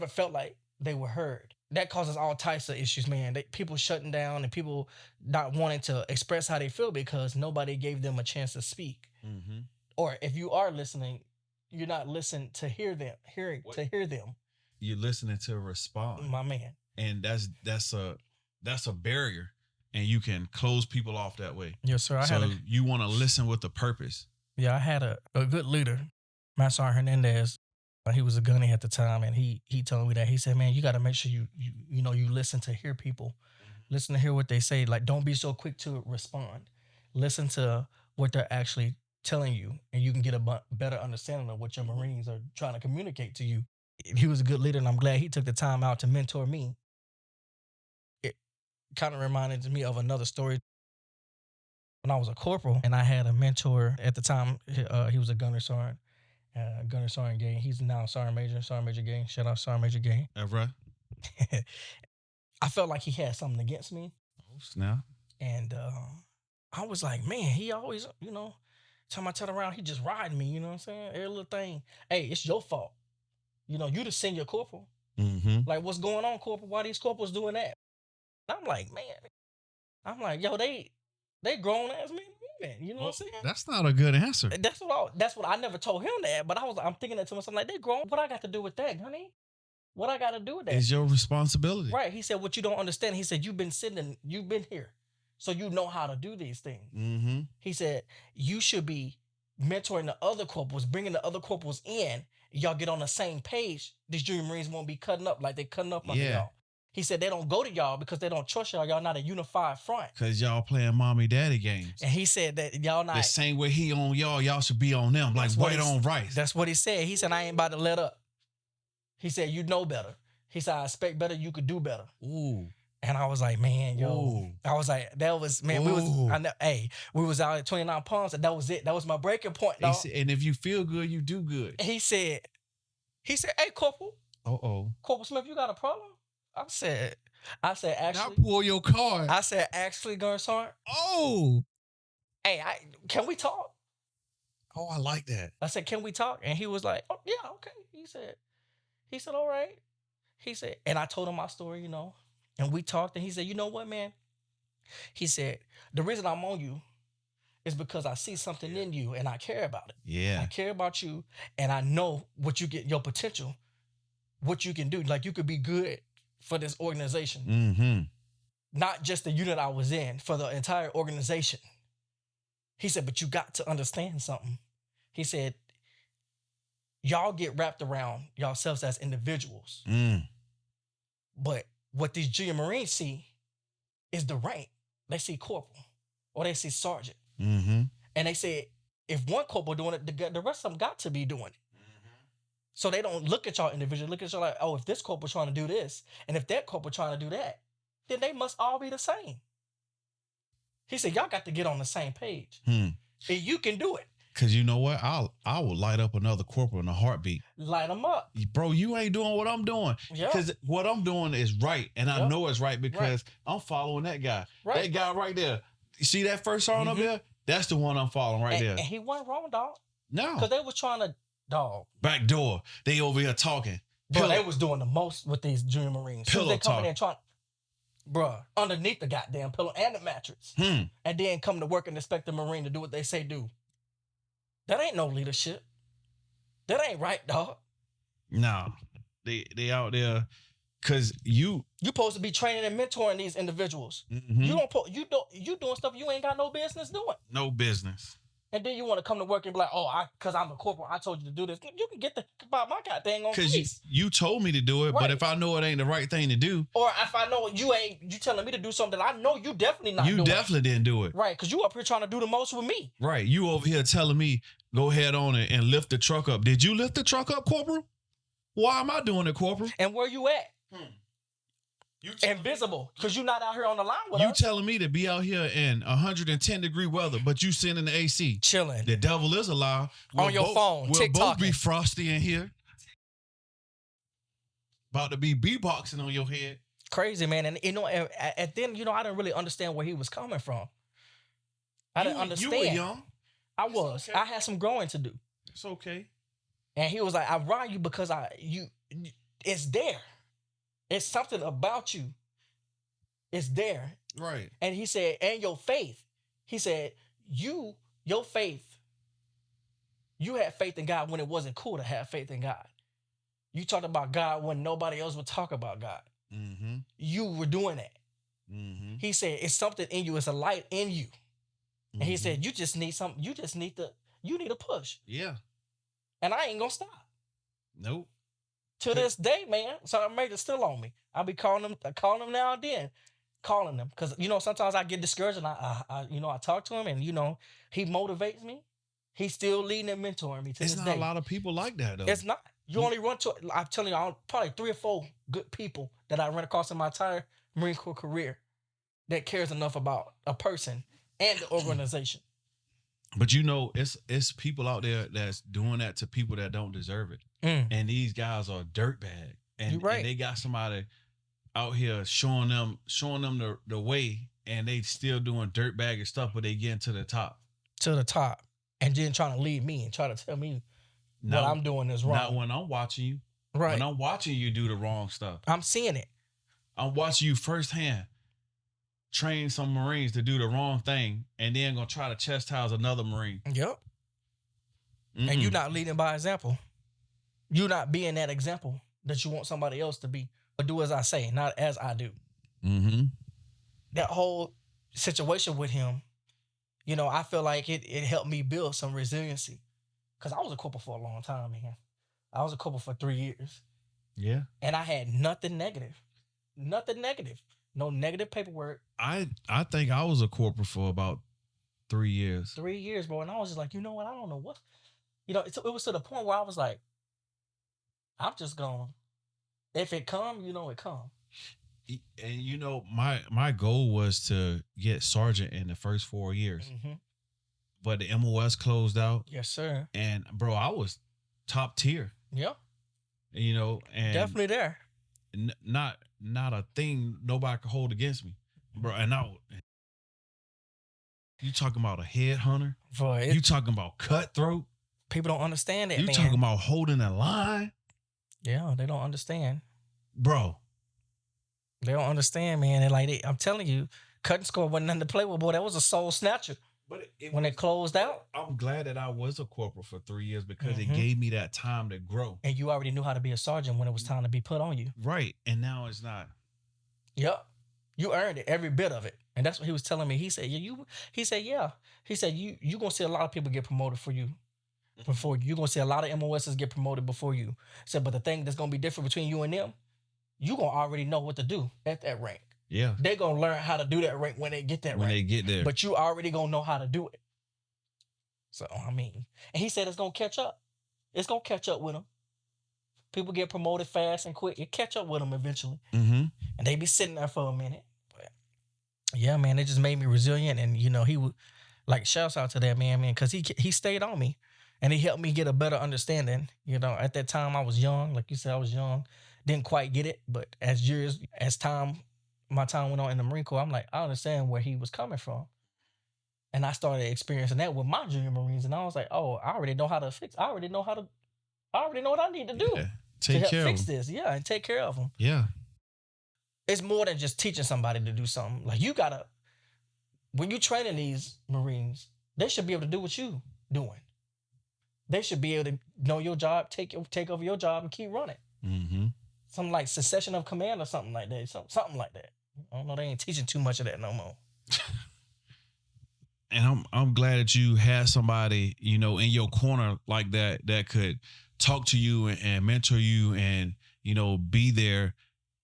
felt like they were heard. That causes all types of issues, man. People shutting down and people not wanting to express how they feel because nobody gave them a chance to speak. Mm-hmm. Or if you are listening, you're not listening to hear them, to hear them. You're listening to respond, my man. And that's a barrier, and you can close people off that way. Yes, sir. You want to listen with a purpose. Yeah, I had a good leader, Master Hernandez. He was a gunny at the time, and he told me that. He said, man, you got to make sure you listen to hear people. Listen to hear what they say. Like, don't be so quick to respond. Listen to what they're actually telling you, and you can get a better understanding of what your Marines are trying to communicate to you. He was a good leader, and I'm glad he took the time out to mentor me. It kind of reminded me of another story. When I was a corporal, and I had a mentor at the time, he was a gunner sergeant. Gunner Sergeant Gain. He's now Sergeant Major Gain. Shout out Sergeant Major Gain. Ever? I felt like he had something against me. Oh, snap. And I was like, man, he always, time I turn around, he just riding me, you know what I'm saying? Every little thing. Hey, it's your fault. You the senior corporal. Mm-hmm. Like, what's going on, corporal? Why these corporals doing that? I'm like, man. Yo, they grown ass men. You know what I'm saying? That's not a good answer. That's what I never told him that, but I'm thinking that to myself, like, they grown. What I got to do with that, honey? What I got to do with that? It's your responsibility. Right. He said, what you don't understand. He said, you've been here. So you know how to do these things. Mm-hmm. He said, you should be mentoring the other corporals, bringing the other corporals in. Y'all get on the same page. These junior Marines won't be cutting up like they cutting up under y'all. He said they don't go to y'all because they don't trust y'all. Y'all not a unified front. Because y'all playing mommy daddy games. And he said that y'all not. The same way he on y'all should be on them. Like white on rice. That's what he said. He said, I ain't about to let up. He said, you know better. He said, I expect better. You could do better. Ooh. And I was like, man, yo. Ooh. I was like, that was, man, we was out at 29 Palms, and that was it. That was my breaking point, dog. And if you feel good, you do good. He said, hey, Corporal. Uh-oh. Corporal Smith, you got a problem? I said, actually. Now pull your card. I said, actually, Gunner Sergeant. Oh. Hey, can we talk? Oh, I like that. I said, can we talk? And he was like, oh, yeah, okay. He said, all right. He said, and I told him my story, and we talked, and he said, you know what, man? He said, the reason I'm on you is because I see something in you and I care about it. Yeah. I care about you, and I know what you get, your potential, what you can do. Like, you could be good for this organization. Mm-hmm. Not just the unit I was in, for the entire organization. He said, but you got to understand something. He said, y'all get wrapped around yourselves as individuals. But what these junior Marines see is the rank. They see corporal or they see sergeant. Mm-hmm. And they say, if one corporal doing it, the rest of them got to be doing it. So they don't look at y'all individually, look at y'all like, oh, if this corporal trying to do this, and if that corporal trying to do that, then they must all be the same. He said, y'all got to get on the same page. And you can do it. Because you know what? I will light up another corporal in a heartbeat. Light them up. Bro, you ain't doing what I'm doing. Because what I'm doing is right. And I know it's right because I'm following that guy. That guy right there. You see that first sergeant up there? That's the one I'm following there. And he wasn't wrong, dog. No. Because they was trying to, dog. Back door. They over here talking. Bro, they was doing the most with these junior Marines. Pillow they talk. coming in trying, bruh, underneath the goddamn pillow and the mattress. And then come to work and expect the Marine to do what they say do. That ain't no leadership. That ain't right, dog. No. They out there because you supposed to be training and mentoring these individuals. You doing stuff you ain't got no business doing. No business. And then you want to come to work and be like, oh, because I'm a corporal, I told you to do this. You can get the about my goddamn on Because face. you told me to do it, but Right. if I know it ain't the right thing to do, Or if I know you telling me to do something that I know you definitely not you doing. definitely didn't do it. Right, because you up here trying to do the most with me. Right. You over here telling me, go ahead on it and lift the truck up. Did you lift the truck up, Corporal? Why am I doing it, Corporal? And where you at? You Invisible, because you're not out here on the line with You us. telling me to be out here in 110-degree weather, but you sitting in the AC. Chilling. The devil is a lie. On your phone, We'll both be TikToking. frosty in here. About to be beatboxing on your head. Crazy, man. And, and then, I didn't really understand where he was coming from. I didn't understand. You were young. I was. okay. I had some growing to do. It's okay. And he was like, I ride you because it's there. It's something about you. It's there. Right. And he said, and your faith. He said, your faith, you had faith in God when it wasn't cool to have faith in God. You talked about God when nobody else would talk about God. Mm-hmm. You were doing that. Mm-hmm. He said, it's something in you. It's a light in you. And he said, you just need something. You just need a push. Yeah. And I ain't going to stop. Nope. To this day, man, Sergeant Major's still on me. I'll be calling him now and then, calling him. Because, sometimes I get discouraged and I talk to him and, he motivates me. He's still leading and mentoring me to this day. It's not a lot of people like that, though. It's not. You only run to, I'm telling you, probably 3 or 4 good people that I run across in my entire Marine Corps career that cares enough about a person and the organization. But it's people out there that's doing that to people that don't deserve it. And these guys are dirtbag. And they got somebody out here showing them the way, and they still doing dirtbaggy stuff, but they getting to the top. To the top. And then trying to lead me and try to tell me what I'm doing is wrong. Not when I'm watching you. Right. When I'm watching you do the wrong stuff. I'm seeing it. I'm watching you firsthand train some Marines to do the wrong thing, and then gonna try to chastise another Marine. Yep. And you're not leading by example. You're not being that example that you want somebody else to be, but do as I say, not as I do. Mm-hmm. That whole situation with him, I feel like it helped me build some resiliency. Because I was a corporal for a long time, man. I was a corporal for 3 years. Yeah. And I had nothing negative. Nothing negative. No negative paperwork. I think I was a corporal for about 3 years. 3 years, bro. And I was just like, you know what? I don't know what. It was to the point where I was like, I'm just going. If it come, it come. And my goal was to get sergeant in the first 4 years. Mm-hmm. But the MOS closed out. Yes, sir. And bro, I was top tier. Yep. And Definitely there. Not a thing nobody could hold against me, bro. And you talking about a headhunter? Boy, You talking about cutthroat? People don't understand that, You man. talking about holding a line? Yeah, they don't understand. Bro. They don't understand, man. I'm telling you, cutting score wasn't nothing to play with, boy. That was a soul snatcher. But when it closed out. I'm glad that I was a corporal for 3 years because it gave me that time to grow. And you already knew how to be a sergeant when it was time to be put on you. Right. And now it's not. Yep. You earned it, every bit of it. And that's what he was telling me. He said, yeah. He said, you going to see a lot of people get promoted before you. You're going to see a lot of MOSs get promoted before you. He said, but the thing that's going to be different between you and them, you going to already know what to do at that rank. Yeah. They're going to learn how to do that rank when they get that rank. When they get there. But you already going to know how to do it. So, and he said it's going to catch up. It's going to catch up with them. People get promoted fast and quick. It catch up with them eventually. Mm-hmm. And they be sitting there for a minute. But yeah, man, it just made me resilient. And, he would, shouts out to that man, because he stayed on me. And he helped me get a better understanding. At that time, I was young. Like you said, I was young. Didn't quite get it. But my time went on in the Marine Corps, I'm like, I understand where he was coming from. And I started experiencing that with my junior Marines. And I was like, oh, I already know how to fix. I already know what I need to do to help fix this. Yeah, and take care of them. Yeah. It's more than just teaching somebody to do something. Like, you got to, when you training these Marines, they should be able to do what you doing. They should be able to know your job, take over your job, and keep running. Mm-hmm. Something like succession of command or something like that. Something like that. I don't know. They ain't teaching too much of that no more. And I'm glad that you had somebody, you know, in your corner like that that could talk to you and mentor you and, you know, be there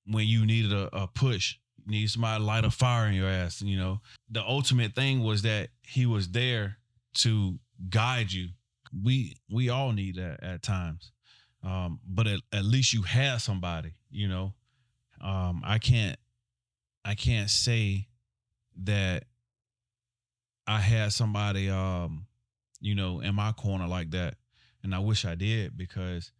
when you needed a push. You need somebody to light a fire in your ass, you know. The ultimate thing was that he was there to guide you. We all need that at times. But at least you had somebody, you know. I can't say that I had somebody you know, in my corner like that. And I wish I did because,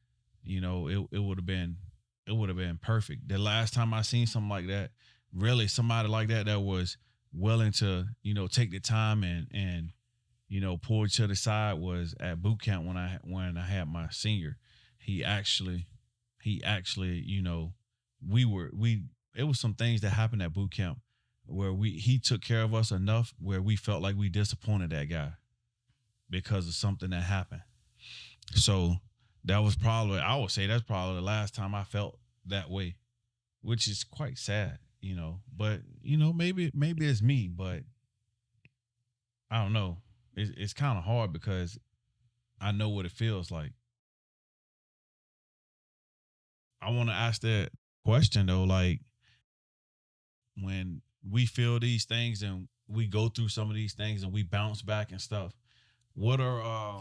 you know, it would have been perfect. The last time I seen something like that, really somebody like that that was willing to, you know, take the time and you know, pull each other side was at boot camp when I had my senior. He actually you know, we it was some things that happened at boot camp where he took care of us enough where we felt like we disappointed that guy because of something that happened. So that was probably, I would say that's probably the last time I felt that way, which is quite sad, you know. But you know, maybe it's me, but I don't know. It's kind of hard because I know what it feels like. I want to ask that question though, like when we feel these things and we go through some of these things and we bounce back and stuff, what are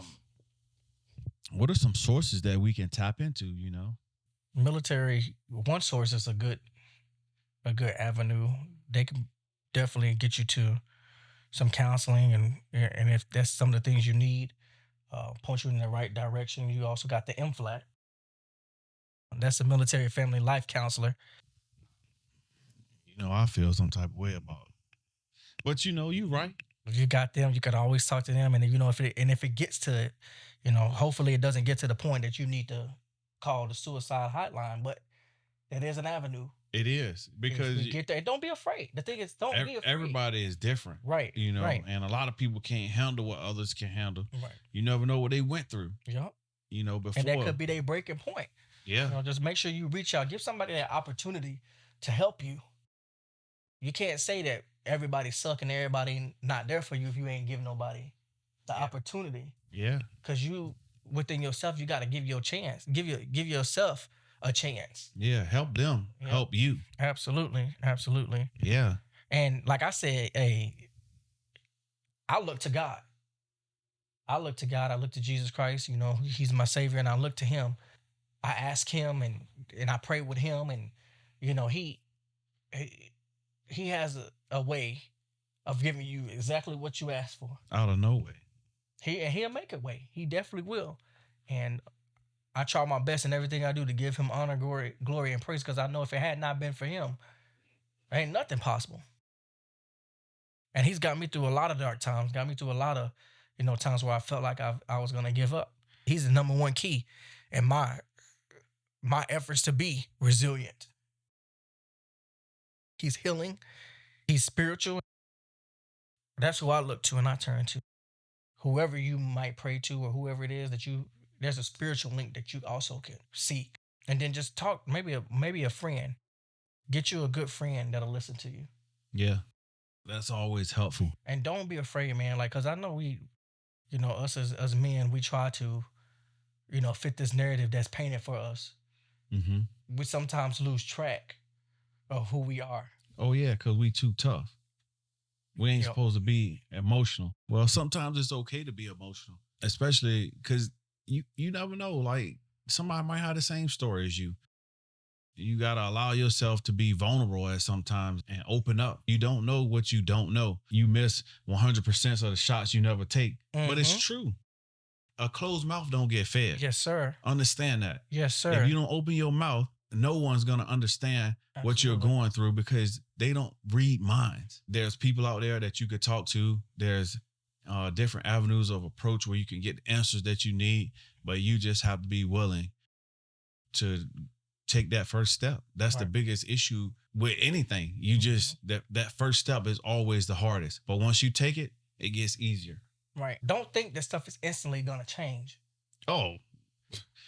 some sources that we can tap into, you know? Military, one source is a good avenue. They can definitely get you to some counseling, and if that's some of the things you need, point you in the right direction. You also got the MFLAC. That's a military family life counselor. You know, I feel some type of way about it. But you know, you right. You got them. You could always talk to them, and you know if it gets to it, you know, hopefully it doesn't get to the point that you need to call the suicide hotline. But that is an avenue. It is If because you get there, and don't be afraid. The thing is, don't be afraid. everybody is different, Right. you know, Right. and a lot of people can't handle what others can handle. Right. You never know what they went through, Yep. you know, before. And that could be their breaking point. Yeah. You know, just make sure you reach out. Give somebody that opportunity to help you. You can't say that everybody suck and everybody not there for you if you ain't giving nobody the opportunity. Yeah. Because you within yourself, you got to give your chance. Give yourself a chance. Yeah. Help them. Yep. Help you. Absolutely. Absolutely. Yeah. And like I said, I look to God. I look to God. I look to Jesus Christ. You know, He's my Savior, and I look to Him. I ask Him, and I pray with Him, and you know, He has a way of giving you exactly what you asked for. Out of no way. He'll make a way. He definitely will. And I try my best in everything I do to give Him honor, glory, and praise, because I know if it had not been for Him, ain't nothing possible. And He's got me through a lot of dark times. Got me through a lot of, you know, times where I felt like I was gonna give up. He's the number one key in my efforts to be resilient. He's healing. He's spiritual. That's who I look to and I turn to. Whoever you might pray to or whoever it is that there's a spiritual link that you also can seek. And then just talk, maybe a friend. Get you a good friend that'll listen to you. Yeah. That's always helpful. And don't be afraid, man. Like, cause I know you know, us as men, we try to, you know, fit this narrative that's painted for us. Mm-hmm. We sometimes lose track of who we are. Oh yeah, because we too tough. We ain't Yep. supposed to be emotional. Well, sometimes it's okay to be emotional, especially because you never know. Like somebody might have the same story as you. You gotta allow yourself to be vulnerable at sometimes and open up. You don't know what you don't know. You miss 100% of the shots you never take, but it's true. A closed mouth don't get fed. Yes, sir. Understand that. Yes, sir. If you don't open your mouth, no one's gonna understand what you're Absolutely. going through because they don't read minds. There's people out there that you could talk to. There's different avenues of approach where you can get the answers that you need, but you just have to be willing to take that first step. That's the Right. biggest issue with anything. You just that first step is always the hardest. But once you take it, it gets easier. Right. Don't think this stuff is instantly gonna change. Oh,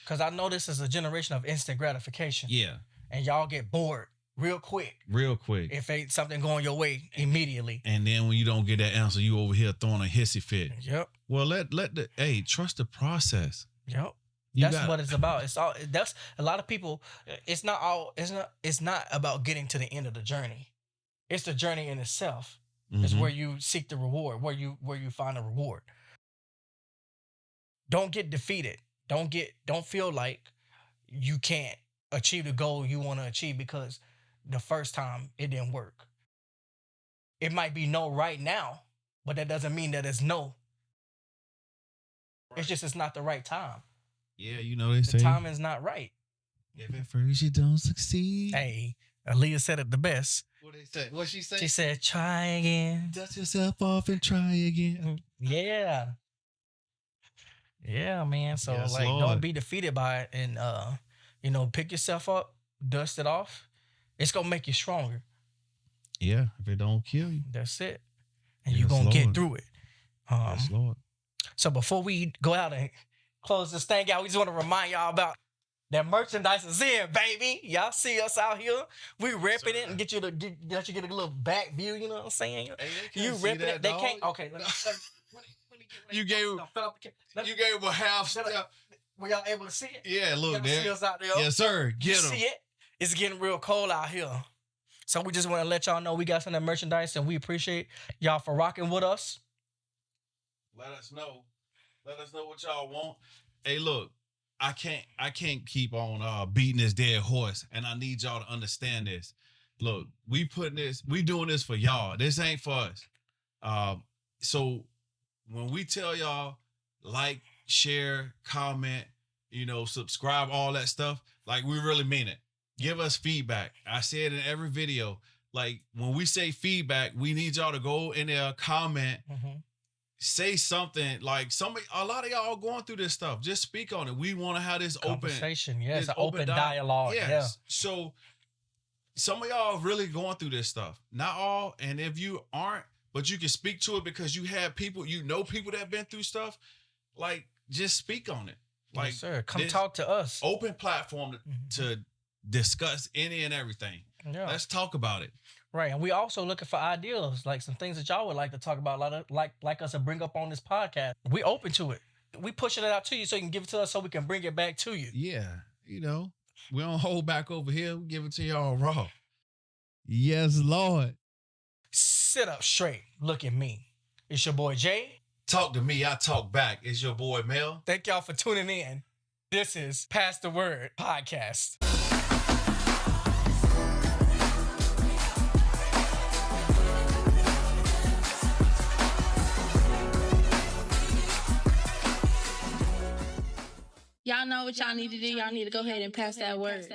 Cause I know this is a generation of instant gratification. yeah. And y'all get bored real quick. Real quick. If ain't something going your way immediately. And then when you don't get that answer, you over here throwing a hissy fit. Yep. Well, trust the process. Yep. That's what it's about. That's a lot of people. It's not about getting to the end of the journey. It's the journey in itself. It's where you seek the reward, where you find a reward. Don't get defeated. Don't feel like you can't achieve the goal you want to achieve because the first time it didn't work. It might be no right now, but that doesn't mean that it's no. Right. It's not the right time. Yeah, they say the time is not right. If at first you don't succeed. Hey, Aaliyah said it the best. What they say? What she say? She said, "Try again. Dust yourself off and try again." Yeah. Yeah, man. So Yes, don't Lord. be defeated by it, and pick yourself up, dust it off. It's gonna make you stronger. Yeah, if it don't kill you, that's it, and Yes, you're gonna Lord. get through it. Yes, Lord. So before we go out and close this thing out, we just want to remind y'all about that merchandise is in, baby. Y'all see us out here. We ripping it and get you get a little back view. You know what I'm saying? Hey, You ripping it. They can't. Okay. Let me You gave him a half step. Were y'all able to see it? Yeah, look, Y'all there. see us out there? Yes, sir. You Get him. see it? It's getting real cold out here. So we just want to let y'all know we got some of that merchandise, and we appreciate y'all for rocking with us. Let us know. Let us know what y'all want. Hey, look, I can't keep on beating this dead horse, and I need y'all to understand this. Look, we doing this for y'all. This ain't for us. So when we tell y'all like, share, comment, subscribe, all that stuff, like we really mean it. Give us feedback. I say it in every video. Like when we say feedback, we need y'all to go in there, comment, say something. Like a lot of y'all going through this stuff. Just speak on it. We want to have this Conversation. open, Yes, an open dialogue. Yes. Yeah. So some of y'all really going through this stuff. Not all, and if you aren't, but you can speak to it because you have people, people that have been through stuff. Like, just speak on it. Like, yes, sir. Come talk to us. Open platform to discuss any and everything. Yeah. Let's talk about it. Right. And we also looking for ideas, like some things that y'all would like to talk about, like us to bring up on this podcast. We open to it. We pushing it out to you so you can give it to us so we can bring it back to you. Yeah. We don't hold back over here. We give it to y'all raw. Yes, Lord. Sit up straight. Look at me. It's your boy Jay. Talk to me. I talk back. It's your boy Mel. Thank y'all for tuning in. This is Pass the Word Podcast. Y'all know what y'all need to do. Y'all need to go ahead and pass that word.